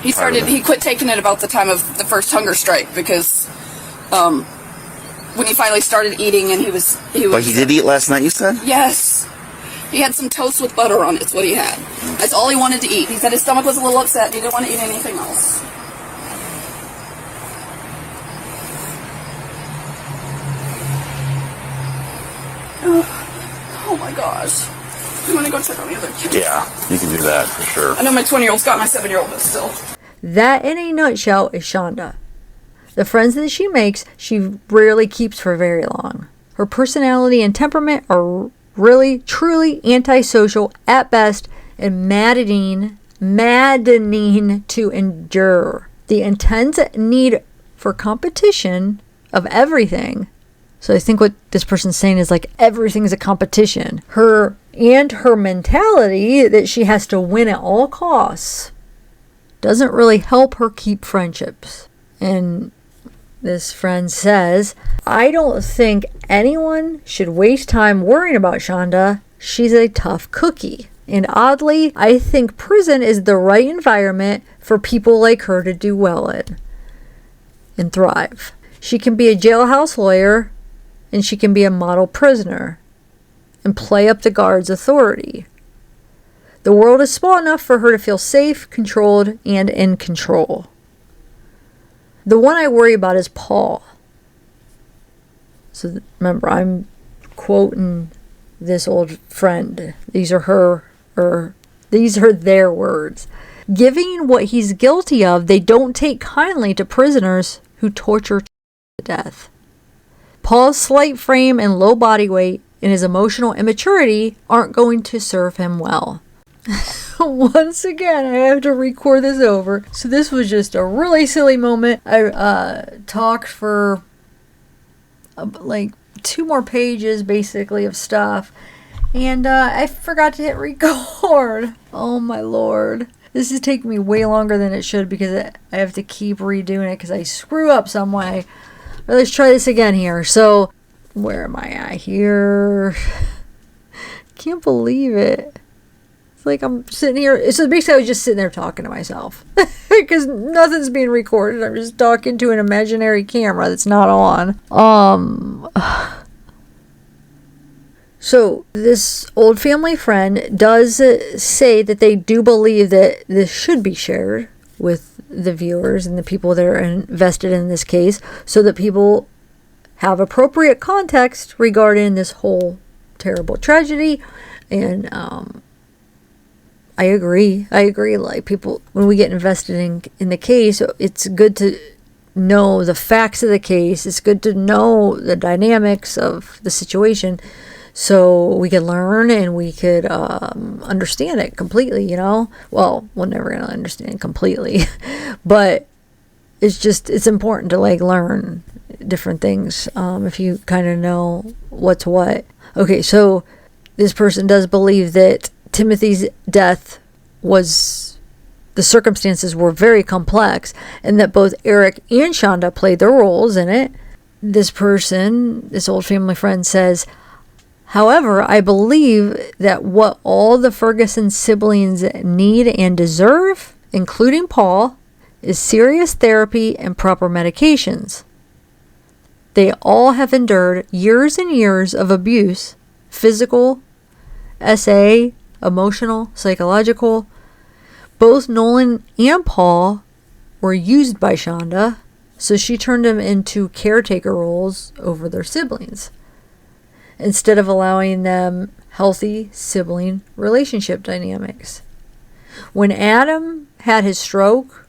He quit taking it about the time of the first hunger strike because when he finally started eating, and he was. But he did eat last night, you said? Yes. He had some toast with butter on it. That's what he had. That's all he wanted to eat. He said his stomach was a little upset. He didn't want to eat anything else. Oh my gosh. I'm going to go check on the other kids. Yeah, you can do that for sure. I know my 20-year-old's got my 7-year-old, but still. That, in a nutshell, is Shanda. The friends that she makes, she rarely keeps for very long. Her personality and temperament are really, truly antisocial at best and maddening to endure. The intense need for competition of everything. So I think what this person's saying is like everything's a competition. Her mentality that she has to win at all costs doesn't really help her keep friendships. And this friend says, I don't think anyone should waste time worrying about Shanda. She's a tough cookie. And oddly, I think prison is the right environment for people like her to do well in and thrive. She can be a jailhouse lawyer, and she can be a model prisoner and play up the guard's authority. The world is small enough for her to feel safe, controlled, and in control. The one I worry about is Paul. So remember, I'm quoting this old friend. These are their words. Given what he's guilty of, they don't take kindly to prisoners who torture to death. Paul's slight frame and low body weight and his emotional immaturity aren't going to serve him well. Once again, I have to record this over. So this was just a really silly moment. I talked for like 2 more pages basically of stuff. And I forgot to hit record. Oh my lord. This is taking me way longer than it should because I have to keep redoing it because I screw up some way. But let's try this again here. So, where am I at here? Can't believe it. It's like I'm sitting here. So basically I was just sitting there talking to myself. Because nothing's being recorded. I'm just talking to an imaginary camera that's not on. So this old family friend does say that they do believe that this should be shared with the viewers and the people that are invested in this case so that people have appropriate context regarding this whole terrible tragedy. And I agree. Like people, when we get invested in the case, it's good to know the facts of the case. It's good to know the dynamics of the situation. So we could learn and we could understand it completely, you know? Well, we're never going to understand it completely. But it's important to like learn different things if you kind of know what's what. Okay, so this person does believe that Timothy's death the circumstances were very complex and that both Eric and Shanda played their roles in it. This old family friend says, however, I believe that what all the Ferguson siblings need and deserve, including Paul, is serious therapy and proper medications. They all have endured years and years of abuse, physical, SA, emotional, psychological. Both Nolan and Paul were used by Shanda, so she turned them into caretaker roles over their siblings, instead of allowing them healthy sibling relationship dynamics. When Adam had his stroke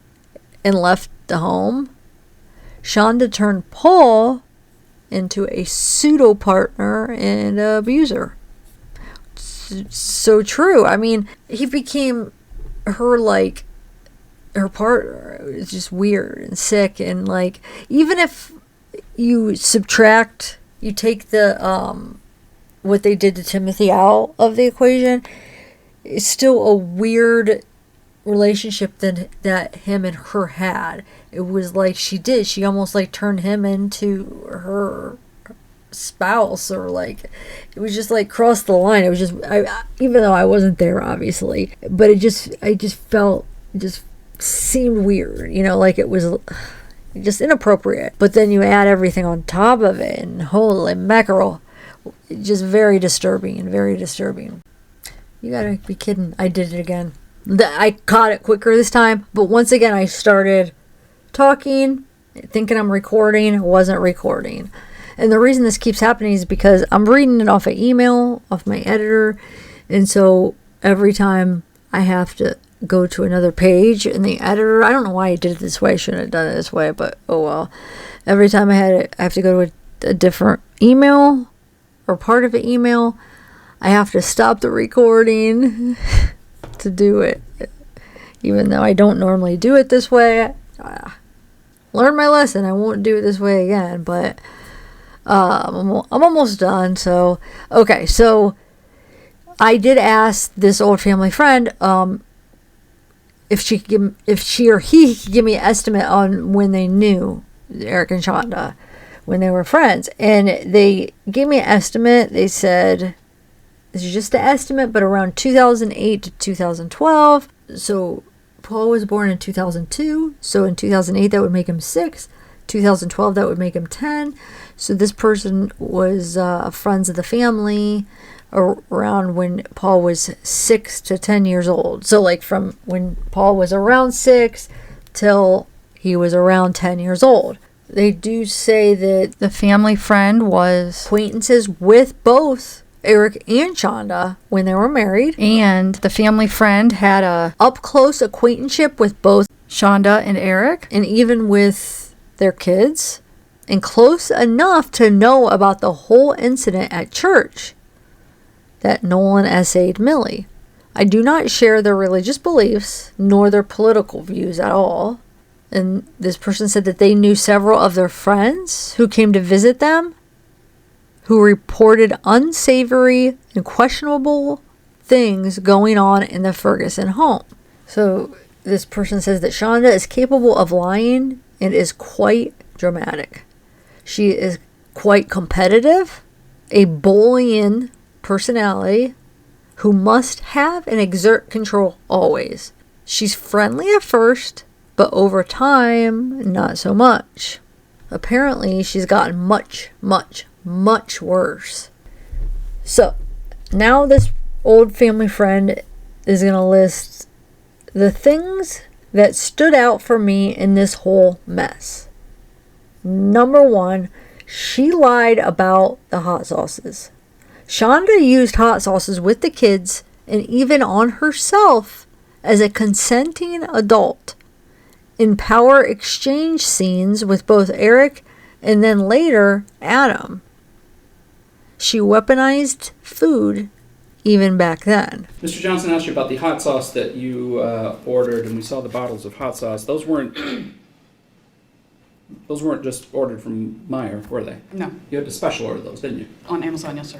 and left the home, Shanda turned Paul into a pseudo partner and abuser. So true. I mean, he became her partner. It's just weird and sick, and like even if you take the what they did to Timothy out of the equation, it's still a weird relationship that him and her had. It was like she almost like turned him into her spouse, or like it was just like crossed the line. It was just even though I wasn't there obviously, but it just seemed weird, you know, like it just inappropriate. But then you add everything on top of it, and holy mackerel, just very disturbing and very disturbing. You gotta be kidding. I did it again. I caught it quicker this time, but once again I started talking, thinking I'm recording, it wasn't recording. And the reason this keeps happening is because I'm reading it off an email, off my editor, and so every time I have to go to another page in the editor, I don't know why I did it this way, I shouldn't have done it this way, but oh well. Every time I have to go to a different email, or part of an email, I have to stop the recording to do it. Even though I don't normally do it this way. Learn my lesson. I won't do it this way again. But I'm almost done. So, okay. So, I did ask this old family friend if she or he could give me an estimate on when they knew Eric and Shanda, when they were friends. And they gave me an estimate. They said, this is just an estimate, but around 2008 to 2012. So Paul was born in 2002. So in 2008, that would make him 6. 2012, that would make him 10. So this person was friends of the family around when Paul was 6 to 10 years old. So like from when Paul was around 6 till he was around 10 years old. They do say that the family friend was acquaintances with both Eric and Shanda when they were married, and the family friend had a up-close acquaintanceship with both Shanda and Eric, and even with their kids, and close enough to know about the whole incident at church that Nolan essayed Millie. I do not share their religious beliefs nor their political views at all. And this person said that they knew several of their friends who came to visit them, who reported unsavory and questionable things going on in the Ferguson home. So this person says that Shanda is capable of lying and is quite dramatic. She is quite competitive, a bullying personality who must have and exert control always. She's friendly at first, but over time, not so much. Apparently, she's gotten much worse. So, now this old family friend is going to list the things that stood out for me in this whole mess. Number 1, she lied about the hot sauces. Shanda used hot sauces with the kids and even on herself as a consenting adult in power exchange scenes with both Eric and then later Adam. She weaponized food even back then. Mr. Johnson asked you about the hot sauce that you ordered, and we saw the bottles of hot sauce. Those weren't just ordered from Meijer, were they? No. You had to special order those, didn't you? On Amazon, yes, sir.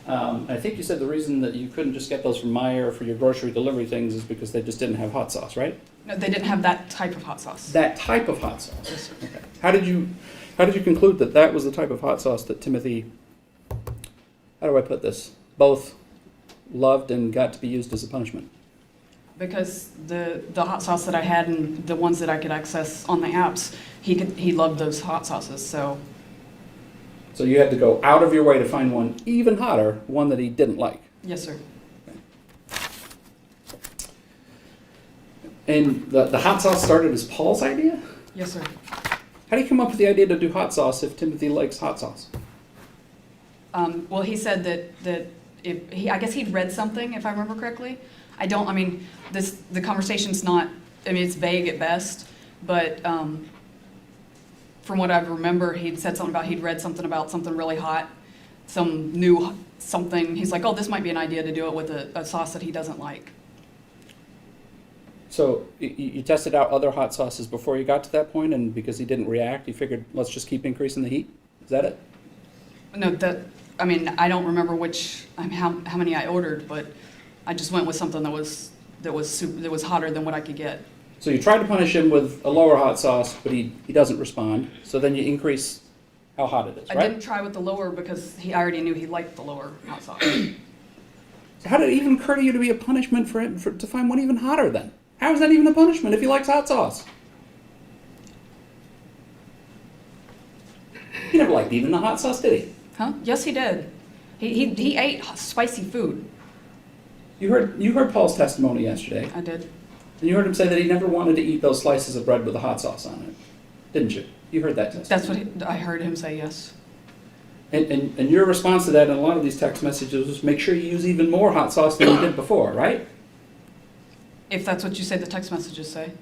I think you said the reason that you couldn't just get those from Meijer for your grocery delivery things is because they just didn't have hot sauce, right? No, they didn't have that type of hot sauce. That type of hot sauce? Yes, sir. Okay. How did you conclude that that was the type of hot sauce that Timothy, how do I put this, both loved and got to be used as a punishment? Because the hot sauce that I had and the ones that I could access on the apps, he loved those hot sauces, so. So you had to go out of your way to find one even hotter, one that he didn't like? Yes, sir. And the hot sauce started as Paul's idea? Yes, sir. How do you come up with the idea to do hot sauce if Timothy likes hot sauce? Well, he said that I guess he'd read something, if I remember correctly. The conversation's not, it's vague at best, but from what I remember, he'd said something about he'd read something about something really hot, some new something. He's like, oh, this might be an idea to do it with a sauce that he doesn't like. So you tested out other hot sauces before you got to that point, and because he didn't react, you figured, let's just keep increasing the heat? Is that it? No, I don't remember how many I ordered, but I just went with something that was hotter than what I could get. So you tried to punish him with a lower hot sauce, but he doesn't respond. So then you increase how hot it is, right? I didn't try with the lower because I already knew he liked the lower hot sauce. So how did it even occur to you to be a punishment for him to find one even hotter then? How is that even a punishment if he likes hot sauce? He never liked even the hot sauce, did he? Huh? Yes, he did. He ate spicy food. You heard Paul's testimony yesterday, I did. and you heard him say that he never wanted to eat those slices of bread with the hot sauce on it, didn't you? You heard that testimony. That's what I heard him say, yes. And your response to that in a lot of these text messages was make sure you use even more hot sauce than you did before, right? If that's what you say the text messages say.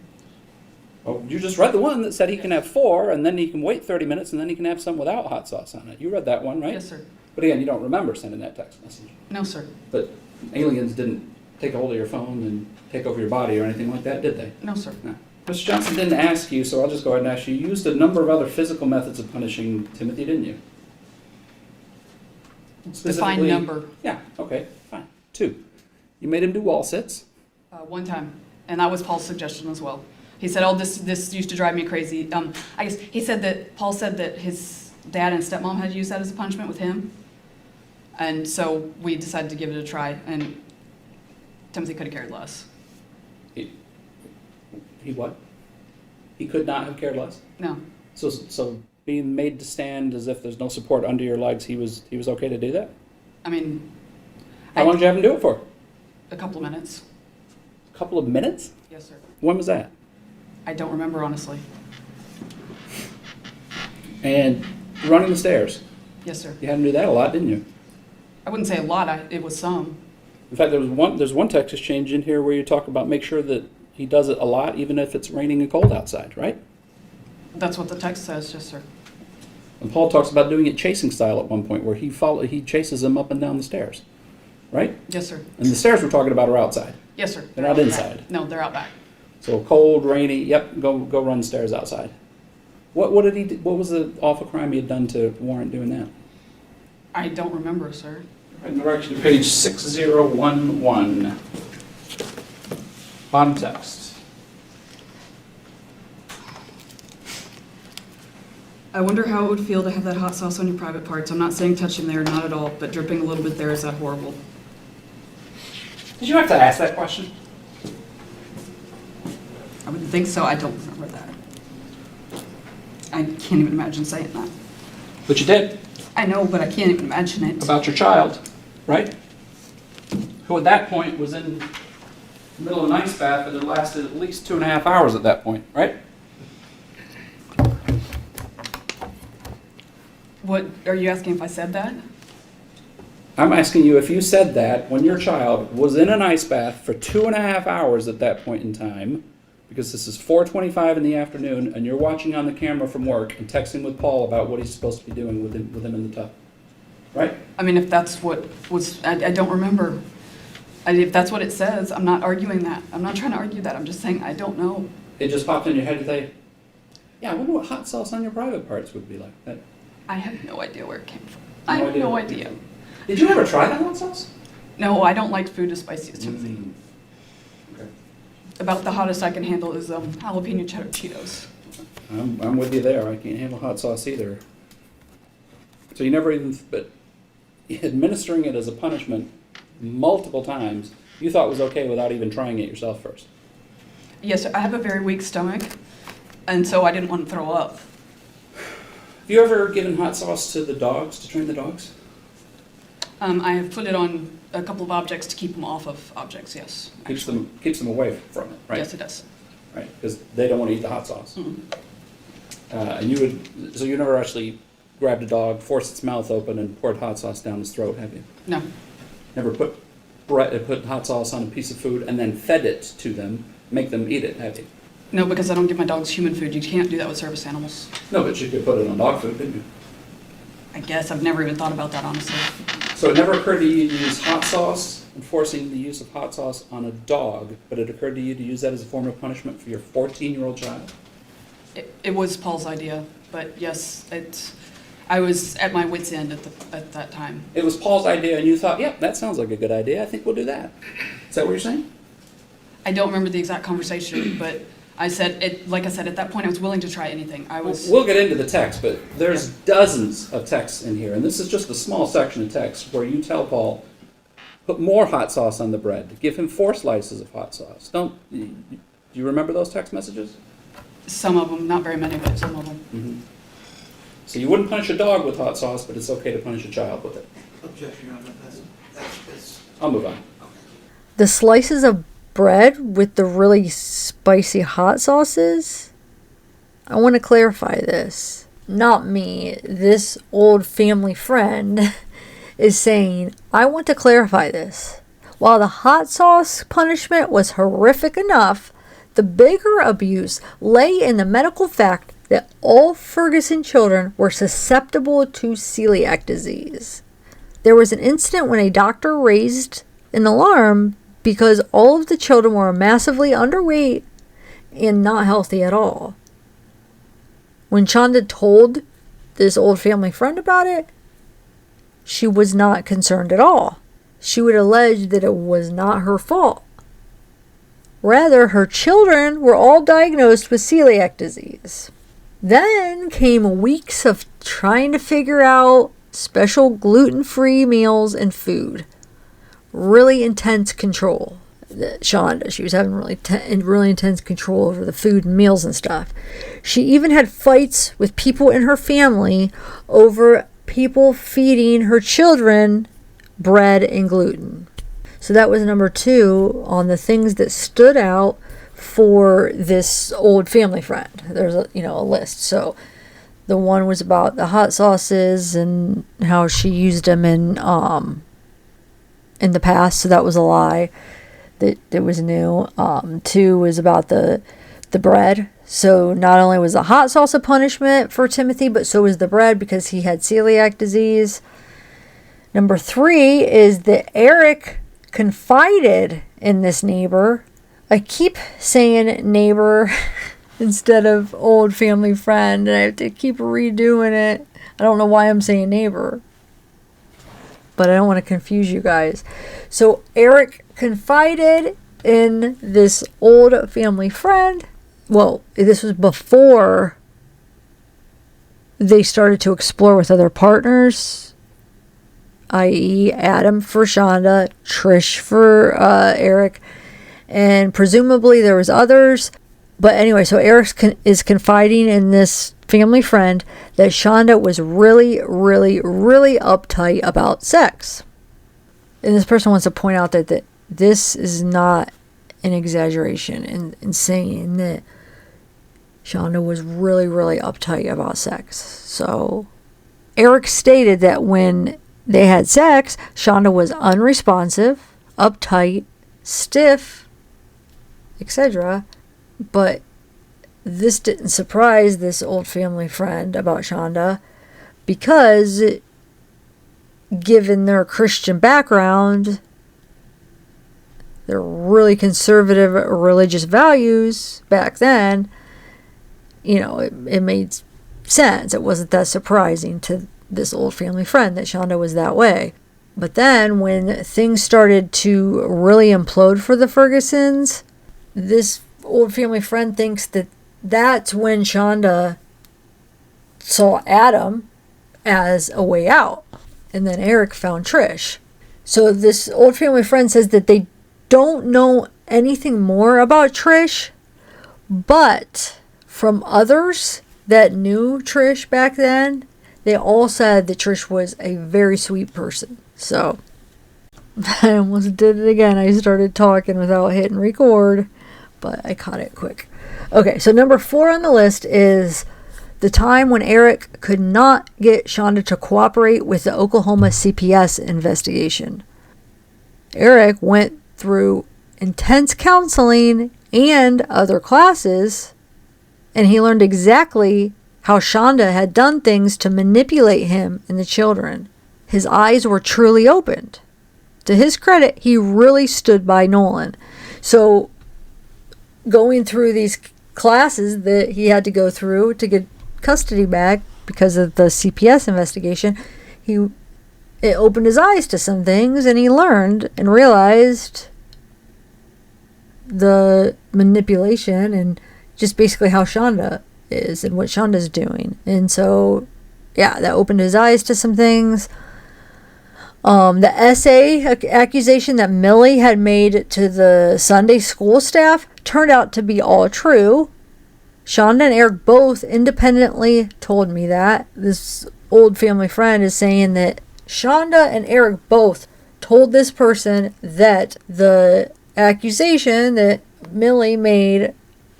Well, you just read the one that said he can have 4, and then he can wait 30 minutes, and then he can have some without hot sauce on it. You read that one, right? Yes, sir. But again, you don't remember sending that text message. No, sir. But aliens didn't take a hold of your phone and take over your body or anything like that, did they? No, sir. No. Mr. Johnson didn't ask you, so I'll just go ahead and ask you. You used a number of other physical methods of punishing Timothy, didn't you? Define number. Yeah, okay, fine. 2. You made him do wall sits. One time. And that was Paul's suggestion as well. He said, oh, this used to drive me crazy. I guess he said that, Paul said that his dad and stepmom had used that as a punishment with him. And so we decided to give it a try, and Timothy could have cared less. He what? He could not have cared less? No. So being made to stand as if there's no support under your legs, he was okay to do that? I mean... How long did you have him do it for? A couple of minutes. A couple of minutes? Yes, sir. When was that? I don't remember, honestly. And running the stairs. Yes, sir. You had him do that a lot, didn't you? I wouldn't say a lot. It was some. In fact, there's one text exchange in here where you talk about make sure that he does it a lot, even if it's raining and cold outside, right? That's what the text says, yes, sir. And Paul talks about doing it chasing style at one point, where he chases him up and down the stairs, right? Yes, sir. And the stairs we're talking about are outside. Yes, sir. They're not out inside. back. No, they're out back. So cold, rainy. Yep, go run the stairs outside. What did he do? What was the awful crime he had done to warrant doing that? I don't remember, sir. Right, direction to page 6011. Bottom text. I wonder how it would feel to have that hot sauce on your private parts. I'm not saying touching there, not at all, but dripping a little bit there, is that horrible? Did you have to ask that question? I wouldn't think so. I don't remember that. I can't even imagine saying that. But you did. I know, but I can't even imagine it. About your child, right? Who at that point was in the middle of an ice bath and it lasted at least 2.5 hours at that point, right? What, are you asking if I said that? I'm asking you if you said that when your child was in an ice bath for 2.5 hours at that point in time, because this is 4:25 in the afternoon, and you're watching on the camera from work and texting with Paul about what he's supposed to be doing with him in the tub, right? I mean, if that's what was, I don't remember. If that's what it says, I'm not arguing that. I'm not trying to argue that. I'm just saying I don't know. It just popped in your head today. Yeah, I wonder what hot sauce on your private parts would be like. That. I have no idea where it came from. I have no idea. Did you ever try that hot sauce? No, I don't like food as spicy as Timothy. Okay. About the hottest I can handle is jalapeno cheddar Cheetos. I'm with you there. I can't handle hot sauce either. So you never even, but administering it as a punishment multiple times, you thought was okay without even trying it yourself first. Yes, I have a very weak stomach, and so I didn't want to throw up. Have you ever given hot sauce to the dogs, to train the dogs? I have put it on a couple of objects to keep them off of objects, yes. Keeps them away from it, right? Yes, it does. Right, because they don't want to eat the hot sauce. Mm-hmm. So you never actually grabbed a dog, forced its mouth open, and poured hot sauce down its throat, have you? No. Never put hot sauce on a piece of food and then fed it to them, make them eat it, have you? No, because I don't give my dogs human food. You can't do that with service animals. No, but you could put it on dog food, didn't you? I guess. I've never even thought about that, honestly. So it never occurred to you to use hot sauce, enforcing the use of hot sauce on a dog, but it occurred to you to use that as a form of punishment for your 14-year-old child? It was Paul's idea, but yes, I was at my wit's end at that time. It was Paul's idea, and you thought, yep, that sounds like a good idea. I think we'll do that. Is that what you're saying? I don't remember the exact conversation, but I said, like I said, at that point I was willing to try anything. We'll get into the text, but there's dozens of texts in here, and this is just a small section of text where you tell Paul, put more hot sauce on the bread. Give him 4 slices of hot sauce. Do you remember those text messages? Some of them, not very many, but some of them. Mm-hmm. So you wouldn't punish a dog with hot sauce, but it's okay to punish a child with it. Objection, Your Honor. That's I'll move on. The slices of bread with the really spicy hot sauces, I want to clarify this. Not me, this old family friend is saying, I want to clarify this. While the hot sauce punishment was horrific enough, the bigger abuse lay in the medical fact that all Ferguson children were susceptible to celiac disease. There was an incident when a doctor raised an alarm because all of the children were massively underweight and not healthy at all. When Shanda told this old family friend about it, she was not concerned at all. She would allege that it was not her fault. Rather, her children were all diagnosed with celiac disease. Then came weeks of trying to figure out special gluten-free meals and food. Really intense control. Shanda, she was having really intense control over the food and meals and stuff. She even had fights with people in her family over people feeding her children bread and gluten. So that was number 2 on the things that stood out for this old family friend. There's a list. So the one was about the hot sauces and how she used them in the past. So that was a lie. That was new. 2 was about the bread. So not only was the hot sauce a punishment for Timothy, but so was the bread because he had celiac disease. Number 3 is that Eric confided in this neighbor. I keep saying neighbor instead of old family friend, and I have to keep redoing it. I don't know why I'm saying neighbor, but I don't want to confuse you guys. So Eric confided in this old family friend. Well, this was before they started to explore with other partners, i.e. Adam for Shanda, Trish for Eric, and presumably there was others. But anyway, so Eric is confiding in this family friend that Shanda was really, really, really uptight about sex. And this person wants to point out that this is not an exaggeration in saying that Shanda was really, really uptight about sex. So Eric stated that when they had sex, Shanda was unresponsive, uptight, stiff, etc. But this didn't surprise this old family friend about Shanda because, given their Christian background, their really conservative religious values back then, it made sense. It wasn't that surprising to this old family friend that Shanda was that way. But then when things started to really implode for the Fergusons, this old family friend thinks that that's when Shanda saw Adam as a way out. And then Eric found Trish. So this old family friend says that they don't know anything more about Trish, but from others that knew Trish back then, they all said that Trish was a very sweet person. So I almost did it again. I started talking without hitting record, but I caught it quick. Okay, so number 4 on the list is the time when Eric could not get Shanda to cooperate with the Oklahoma CPS investigation. Eric went through intense counseling and other classes, and he learned exactly how Shanda had done things to manipulate him and the children. His eyes were truly opened. To his credit, he really stood by Nolan. So going through these classes that he had to go through to get custody back because of the CPS investigation, it opened his eyes to some things, and he learned and realized the manipulation and just basically how Shanda is and what Shanda's doing. And so, yeah, that opened his eyes to some things. The essay accusation that Millie had made to the Sunday school staff turned out to be all true. Shanda and Eric both independently told me that. This old family friend is saying that Shanda and Eric both told this person that the accusation that Millie made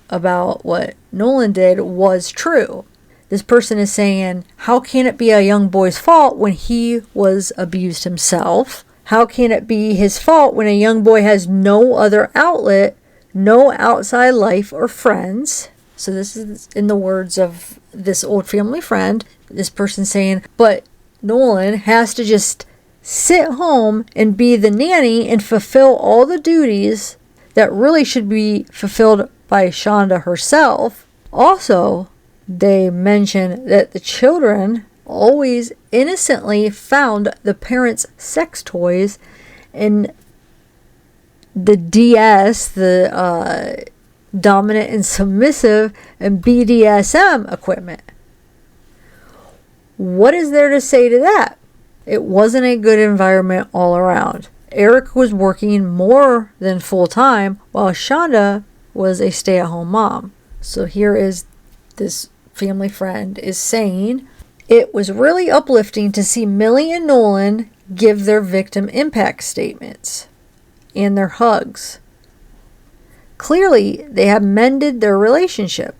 about what Nolan did was true. This person is saying, how can it be a young boy's fault when he was abused himself? How can it be his fault when a young boy has no other outlet, no outside life or friends? So this is in the words of this old family friend. This person saying, but Nolan has to just sit home and be the nanny and fulfill all the duties that really should be fulfilled by Shanda herself. Also, they mention that the children always innocently found the parents' sex toys in the DS, the dominant and submissive, and BDSM equipment. What is there to say to that? It wasn't a good environment all around. Eric was working more than full time, while Shanda was a stay-at-home mom. So here is this family friend is saying, it was really uplifting to see Millie and Nolan give their victim impact statements and their hugs. Clearly, they have mended their relationship.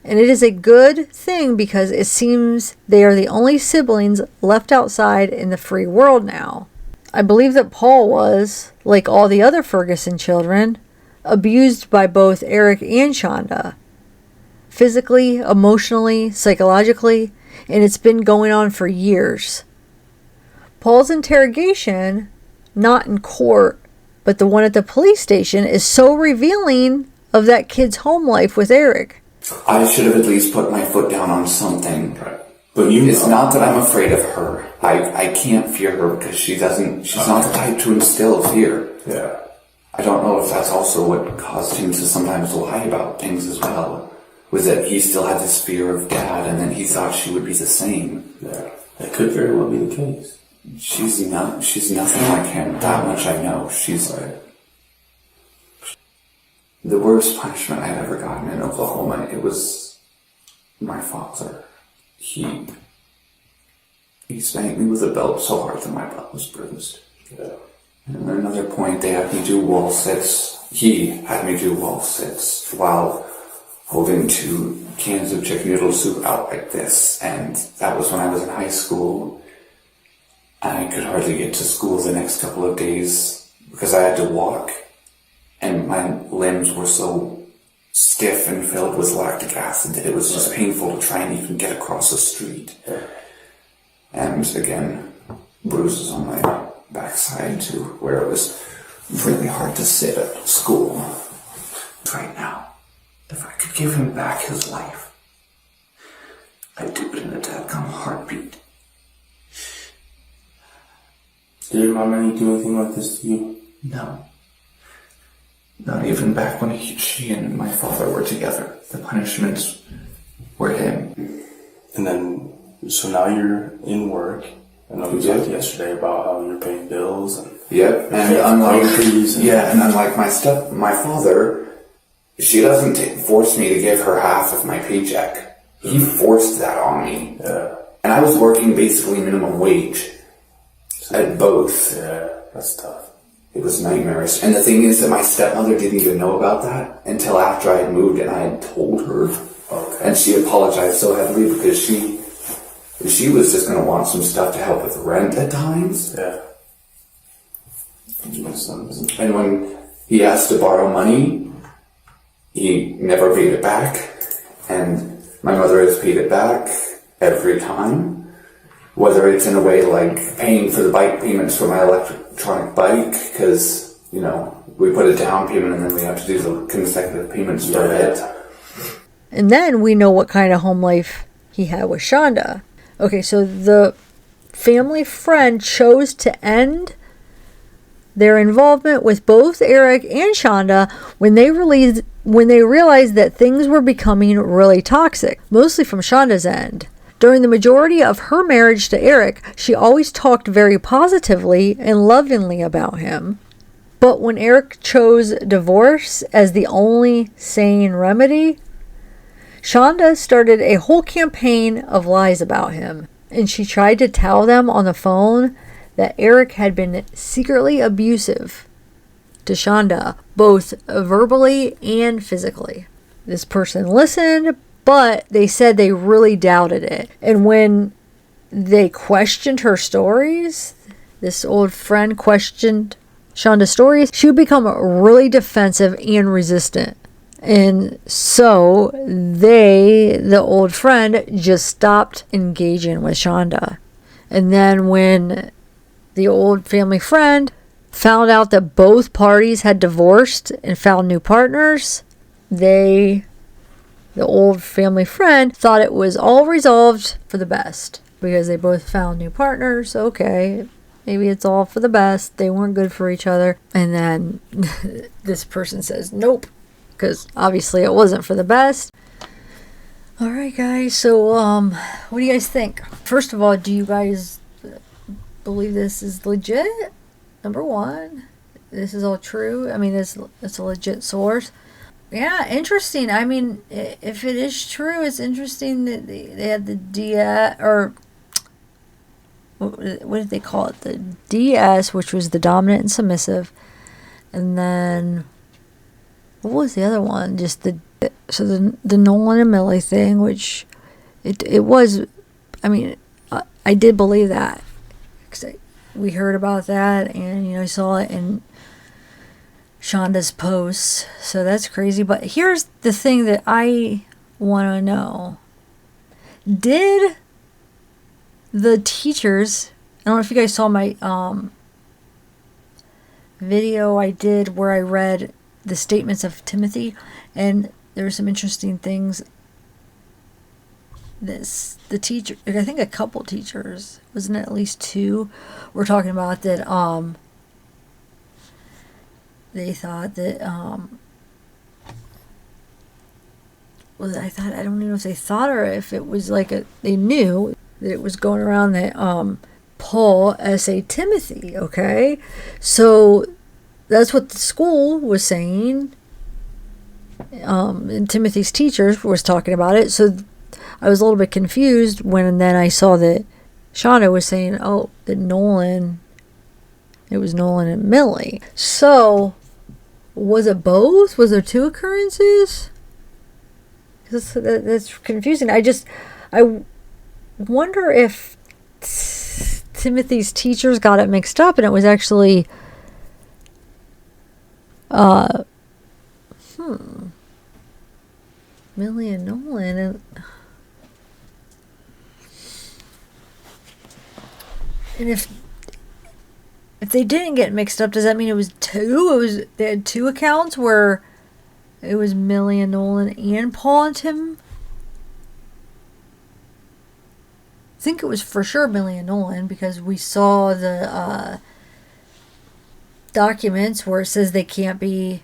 And it is a good thing because it seems they are the only siblings left outside in the free world now. I believe that Paul was, like all the other Ferguson children, abused by both Eric and Shanda. Physically, emotionally, psychologically, and it's been going on for years. Paul's interrogation, not in court, but the one at the police station, is so revealing of that kid's home life with Eric. I should have at least put my foot down on something. Right. But it's not that I'm afraid of her. I can't fear her because she's not the type to instill fear. Yeah. I don't know if that's also what caused him to sometimes lie about things as well. Was that he still had this fear of Dad, and then he thought she would be the same. Yeah. That could very well be the case. She's nothing like him. That much I know. She's the worst punishment I'd ever gotten in Oklahoma. It was my father. He spanked me with a belt so hard that my butt was bruised. Yeah. And at another point, they had me do wall sits. He had me do wall sits while holding 2 cans of chicken noodle soup out like this. And that was when I was in high school. I could hardly get to school the next couple of days because I had to walk. And my limbs were so stiff and filled with lactic acid that it was just painful to try and even get across the street. And again, bruises on my backside too, where it was really hard to sit at school. Right now, if I could give him back his life, I'd do it in a dadgum heartbeat. Did your mom ever do anything like this to you? No. Not even back when she and my father were together. The punishments were him. And then, so now you're in work. I know we talked yesterday about how you're paying bills and yep. And unlike my father, she doesn't force me to give her half of my paycheck. He forced that on me. Yeah. And I was working basically minimum wage at both. Yeah, that's tough. It was nightmarish. And the thing is that my stepmother didn't even know about that until after I had moved and I had told her. Okay. And she apologized so heavily because she was just going to want some stuff to help with rent at times. Yeah. And when he asked to borrow money, he never paid it back. And my mother has paid it back every time. Whether it's in a way like paying for the bike payments for my electronic bike, because, we put a down payment and then we have to do the consecutive payments for it. And then we know what kind of home life he had with Shanda. Okay, so the family friend chose to end their involvement with both Eric and Shanda when they realized that things were becoming really toxic, mostly from Shanda's end. During the majority of her marriage to Eric, she always talked very positively and lovingly about him. But when Eric chose divorce as the only sane remedy, Shanda started a whole campaign of lies about him, and she tried to tell them on the phone that Eric had been secretly abusive to Shanda, both verbally and physically. This person listened, but they said they really doubted it. And when they questioned her stories, this old friend questioned Shanda's stories, she would become really defensive and resistant. And so the old friend, just stopped engaging with Shanda. And then when the old family friend found out that both parties had divorced and found new partners, the old family friend thought it was all resolved for the best because they both found new partners. Okay, maybe it's all for the best. They weren't good for each other. And then this person says, nope, because obviously it wasn't for the best. All right, guys. So, what do you guys think? First of all, do you guys believe this is legit? Number one, this is all true. I mean, it's a legit source. Yeah, interesting. I mean, if it is true, it's interesting that they had the DS, or what did they call it? The DS, which was the dominant and submissive, and then what was the other one? Just the Nolan and Millie thing, which it was. I mean, I did believe that. We heard about that, and I saw it in Shanda's posts, so that's crazy. But here's the thing that I want to know: did the teachers? I don't know if you guys saw my video I did where I read the statements of Timothy, and there were some interesting things. The teacher, I think a couple teachers, wasn't it at least two, were talking about that they thought that I don't even know if they thought or if it was like they knew that it was going around that Paul S.A. Timothy, okay? So that's what the school was saying, and Timothy's teachers was talking about it. So I was a little bit confused when then I saw that Shanda was saying, that it was Nolan and Millie. So, was it both? Was there two occurrences? That's confusing. I wonder if Timothy's teachers got it mixed up and it was actually, Millie and Nolan, and if they didn't get mixed up, does that mean it was two? They had two accounts where it was Millie and Nolan and Paul and Tim? I think it was for sure Millie and Nolan because we saw the documents where it says they couldn't be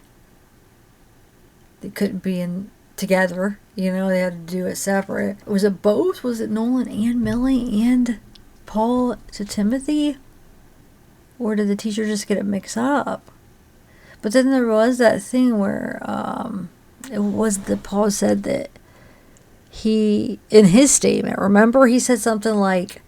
together. They had to do it separate. Was it both? Was it Nolan and Millie and Paul to Timothy? Or did the teacher just get it mixed up? But then there was that thing where Paul said that he, in his statement, remember he said something like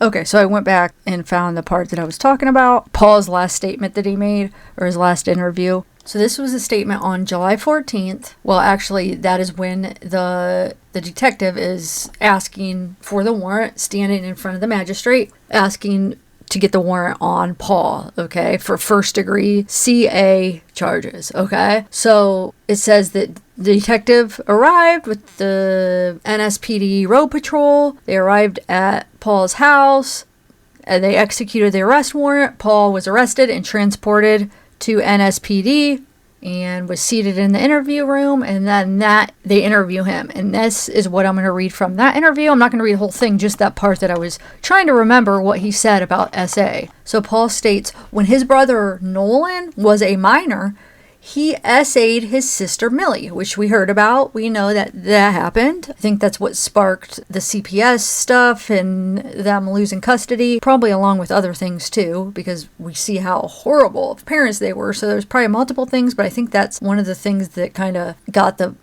okay, so I went back and found the part that I was talking about, Paul's last statement that he made, or his last interview. So this was a statement on July 14th. Well, actually, that is when the detective is asking for the warrant, standing in front of the magistrate, asking to get the warrant on Paul, okay, for first degree CA charges, okay? So it says that the detective arrived with the NSPD road patrol. They arrived at Paul's house and they executed the arrest warrant. Paul was arrested and transported to NSPD and was seated in the interview room, and then they interview him. And this is what I'm going to read from that interview. I'm not going to read the whole thing, just that part that I was trying to remember what he said about SA. So Paul states, when his brother Nolan was a minor, he SA'd his sister Millie, which we heard about. We know that happened. I think that's what sparked the CPS stuff and them losing custody, probably along with other things too, because we see how horrible of parents they were. So there's probably multiple things, but I think that's one of the things that kind of got the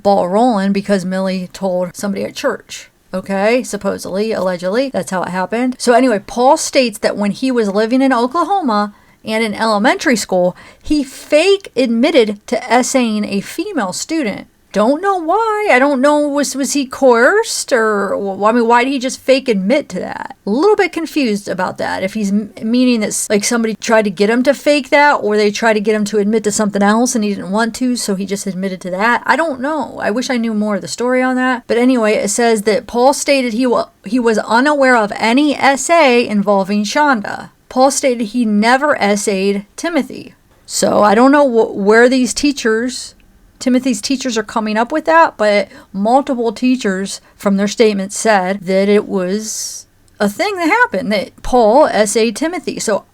ball rolling because Millie told somebody at church. Okay, supposedly, allegedly, that's how it happened. So anyway, Paul states that when he was living in Oklahoma and in elementary school, he fake admitted to essaying a female student. Don't know why. I don't know. Was he coerced, or I mean, why did he just fake admit to that? A little bit confused about that. If he's meaning that like somebody tried to get him to fake that, or they tried to get him to admit to something else and he didn't want to, so he just admitted to that. I don't know. I wish I knew more of the story on that. But anyway, it says that Paul stated he was unaware of any essay involving Shanda. Paul stated he never essayed Timothy. So I don't know where these teachers, Timothy's teachers, are coming up with that, but multiple teachers from their statements said that it was a thing that happened, that Paul essayed Timothy. So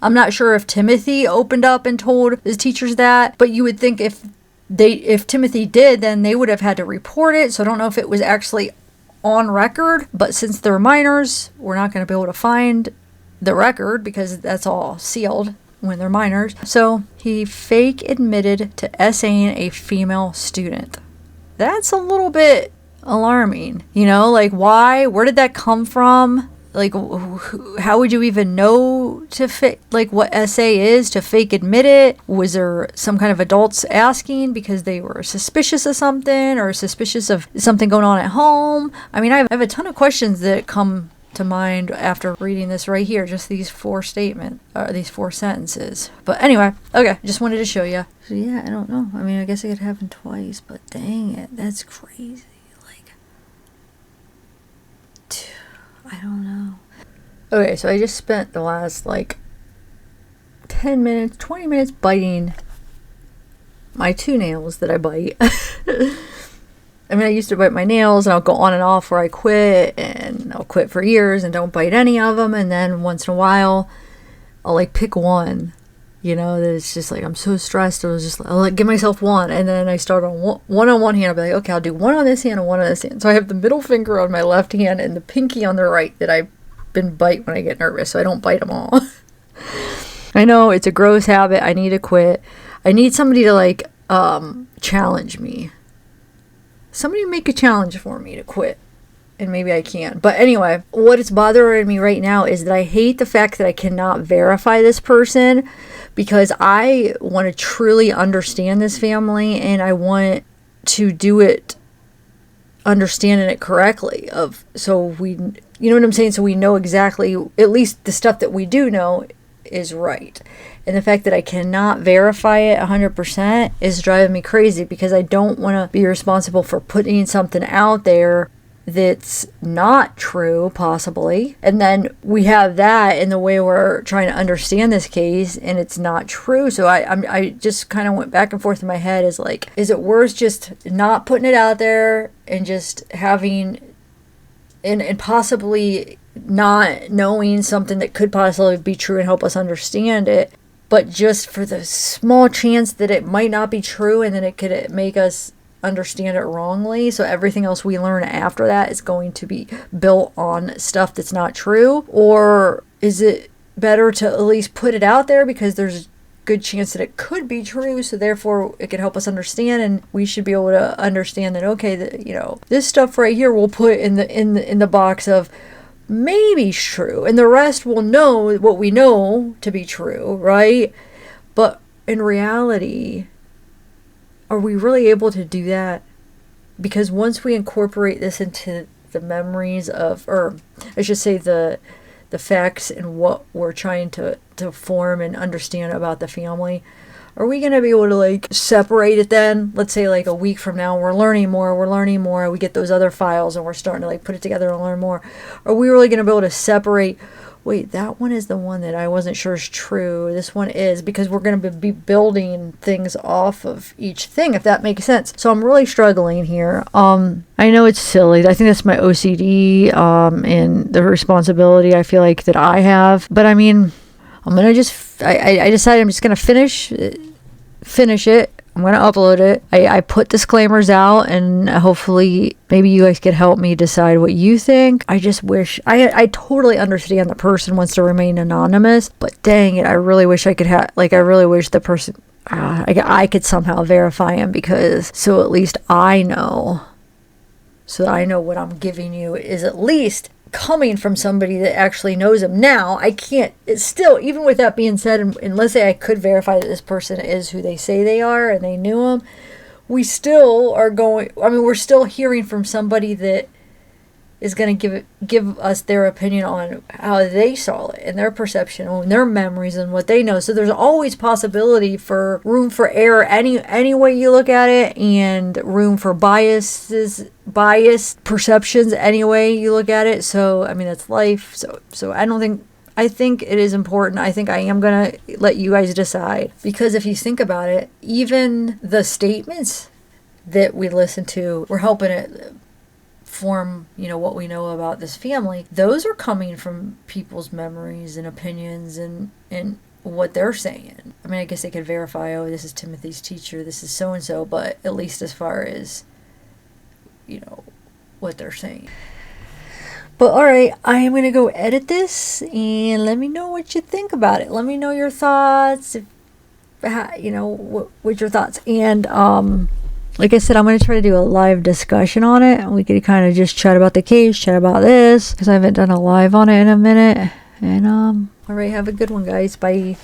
I'm not sure if Timothy opened up and told his teachers that, but you would think if Timothy did, then they would have had to report it. So I don't know if it was actually on record, but since they're minors, we're not going to be able to find the record because that's all sealed when they're minors. So he fake admitted to essaying a female student. That's a little bit alarming, you know, like why, where did that come from? Like, how would you even know to like what essay is, to fake admit it? Was there some kind of adults asking because they were suspicious of something, or suspicious of something going on at home? I mean, I have a ton of questions that come to mind after reading this right here, just these four sentences. But anyway, okay, just wanted to show you. So yeah, I don't know. I mean, I guess it could happen twice, but dang it, that's crazy. Like, I don't know. Okay, so I just spent the last like 10 minutes, 20 minutes biting my 2 nails that I bite. I mean, I used to bite my nails, and I'll go on and off where I quit, and I'll quit for years and don't bite any of them, and then once in a while, I'll like pick one, you know, that it's just like, I'm so stressed, I'll like give myself one, and then I start on one hand, I'll be like, okay, I'll do one on this hand and one on this hand. So I have the middle finger on my left hand and the pinky on the right that I've been bite when I get nervous, so I don't bite them all. I know, it's a gross habit, I need to quit. I need somebody to like, challenge me. Somebody make a challenge for me to quit, and maybe I can. But anyway, what is bothering me right now is that I hate the fact that I cannot verify this person, because I want to truly understand this family, and I want to do it understanding it correctly. So we, you know what I'm saying? So we know exactly, at least the stuff that we do know is right. And the fact that I cannot verify it 100% is driving me crazy, because I don't want to be responsible for putting something out there that's not true, possibly. And then we have that in the way we're trying to understand this case, and it's not true. So I just kind of went back and forth in my head, is like, is it worth just not putting it out there and just having, and possibly not knowing something that could possibly be true and help us understand it, but just for the small chance that it might not be true, and then it could make us understand it wrongly. So everything else we learn after that is going to be built on stuff that's not true? Or is it better to at least put it out there because there's a good chance that it could be true, so therefore it could help us understand, and we should be able to understand that, okay, that, you know, this stuff right here we'll put in the box of maybe true, and the rest will know what we know to be true, right? But in reality, are we really able to do that? Because once we incorporate this into the memories of, or I should say the facts and what we're trying to form and understand about the family, are we going to be able to like separate it then? Let's say like a week from now, we're learning more, we get those other files and we're starting to like put it together and learn more. Are we really going to be able to separate, wait, that one is the one that I wasn't sure is true, this one is, because we're going to be building things off of each thing, if that makes sense. So I'm really struggling here. I know it's silly. I think that's my OCD and the responsibility I feel like that I have. But I mean, I'm going to just, I decided I'm just going to finish it. I'm going to upload it. I put disclaimers out, and hopefully maybe you guys could help me decide what you think. I just wish, I totally understand the person wants to remain anonymous, but dang it, I really wish I could have, like, I really wish the person, I could somehow verify him, because so at least I know, so that I know what I'm giving you is at least coming from somebody that actually knows him. Now, I can't, it's still, even with that being said, and let's say I could verify that this person is who they say they are and they knew him, we still are going, I mean, we're still hearing from somebody that is going to give us their opinion on how they saw it and their perception and their memories and what they know. So there's always possibility for room for error any way you look at it, and room for biased perceptions any way you look at it. So I mean, that's life. So I think it is important. I think I am going to let you guys decide, because if you think about it, even the statements that we listen to, we're helping it form, what we know about this family. Those are coming from people's memories and opinions and what they're saying. I mean, I guess they could verify, oh, this is Timothy's teacher, this is so-and-so, but at least as far as, what they're saying. But all right, I am going to go edit this, and let me know what you think about it. Let me know your thoughts, what's your thoughts. And, like I said, I'm going to try to do a live discussion on it, and we could kind of just chat about the case, chat about this, because I haven't done a live on it in a minute. And, all right, have a good one, guys. Bye.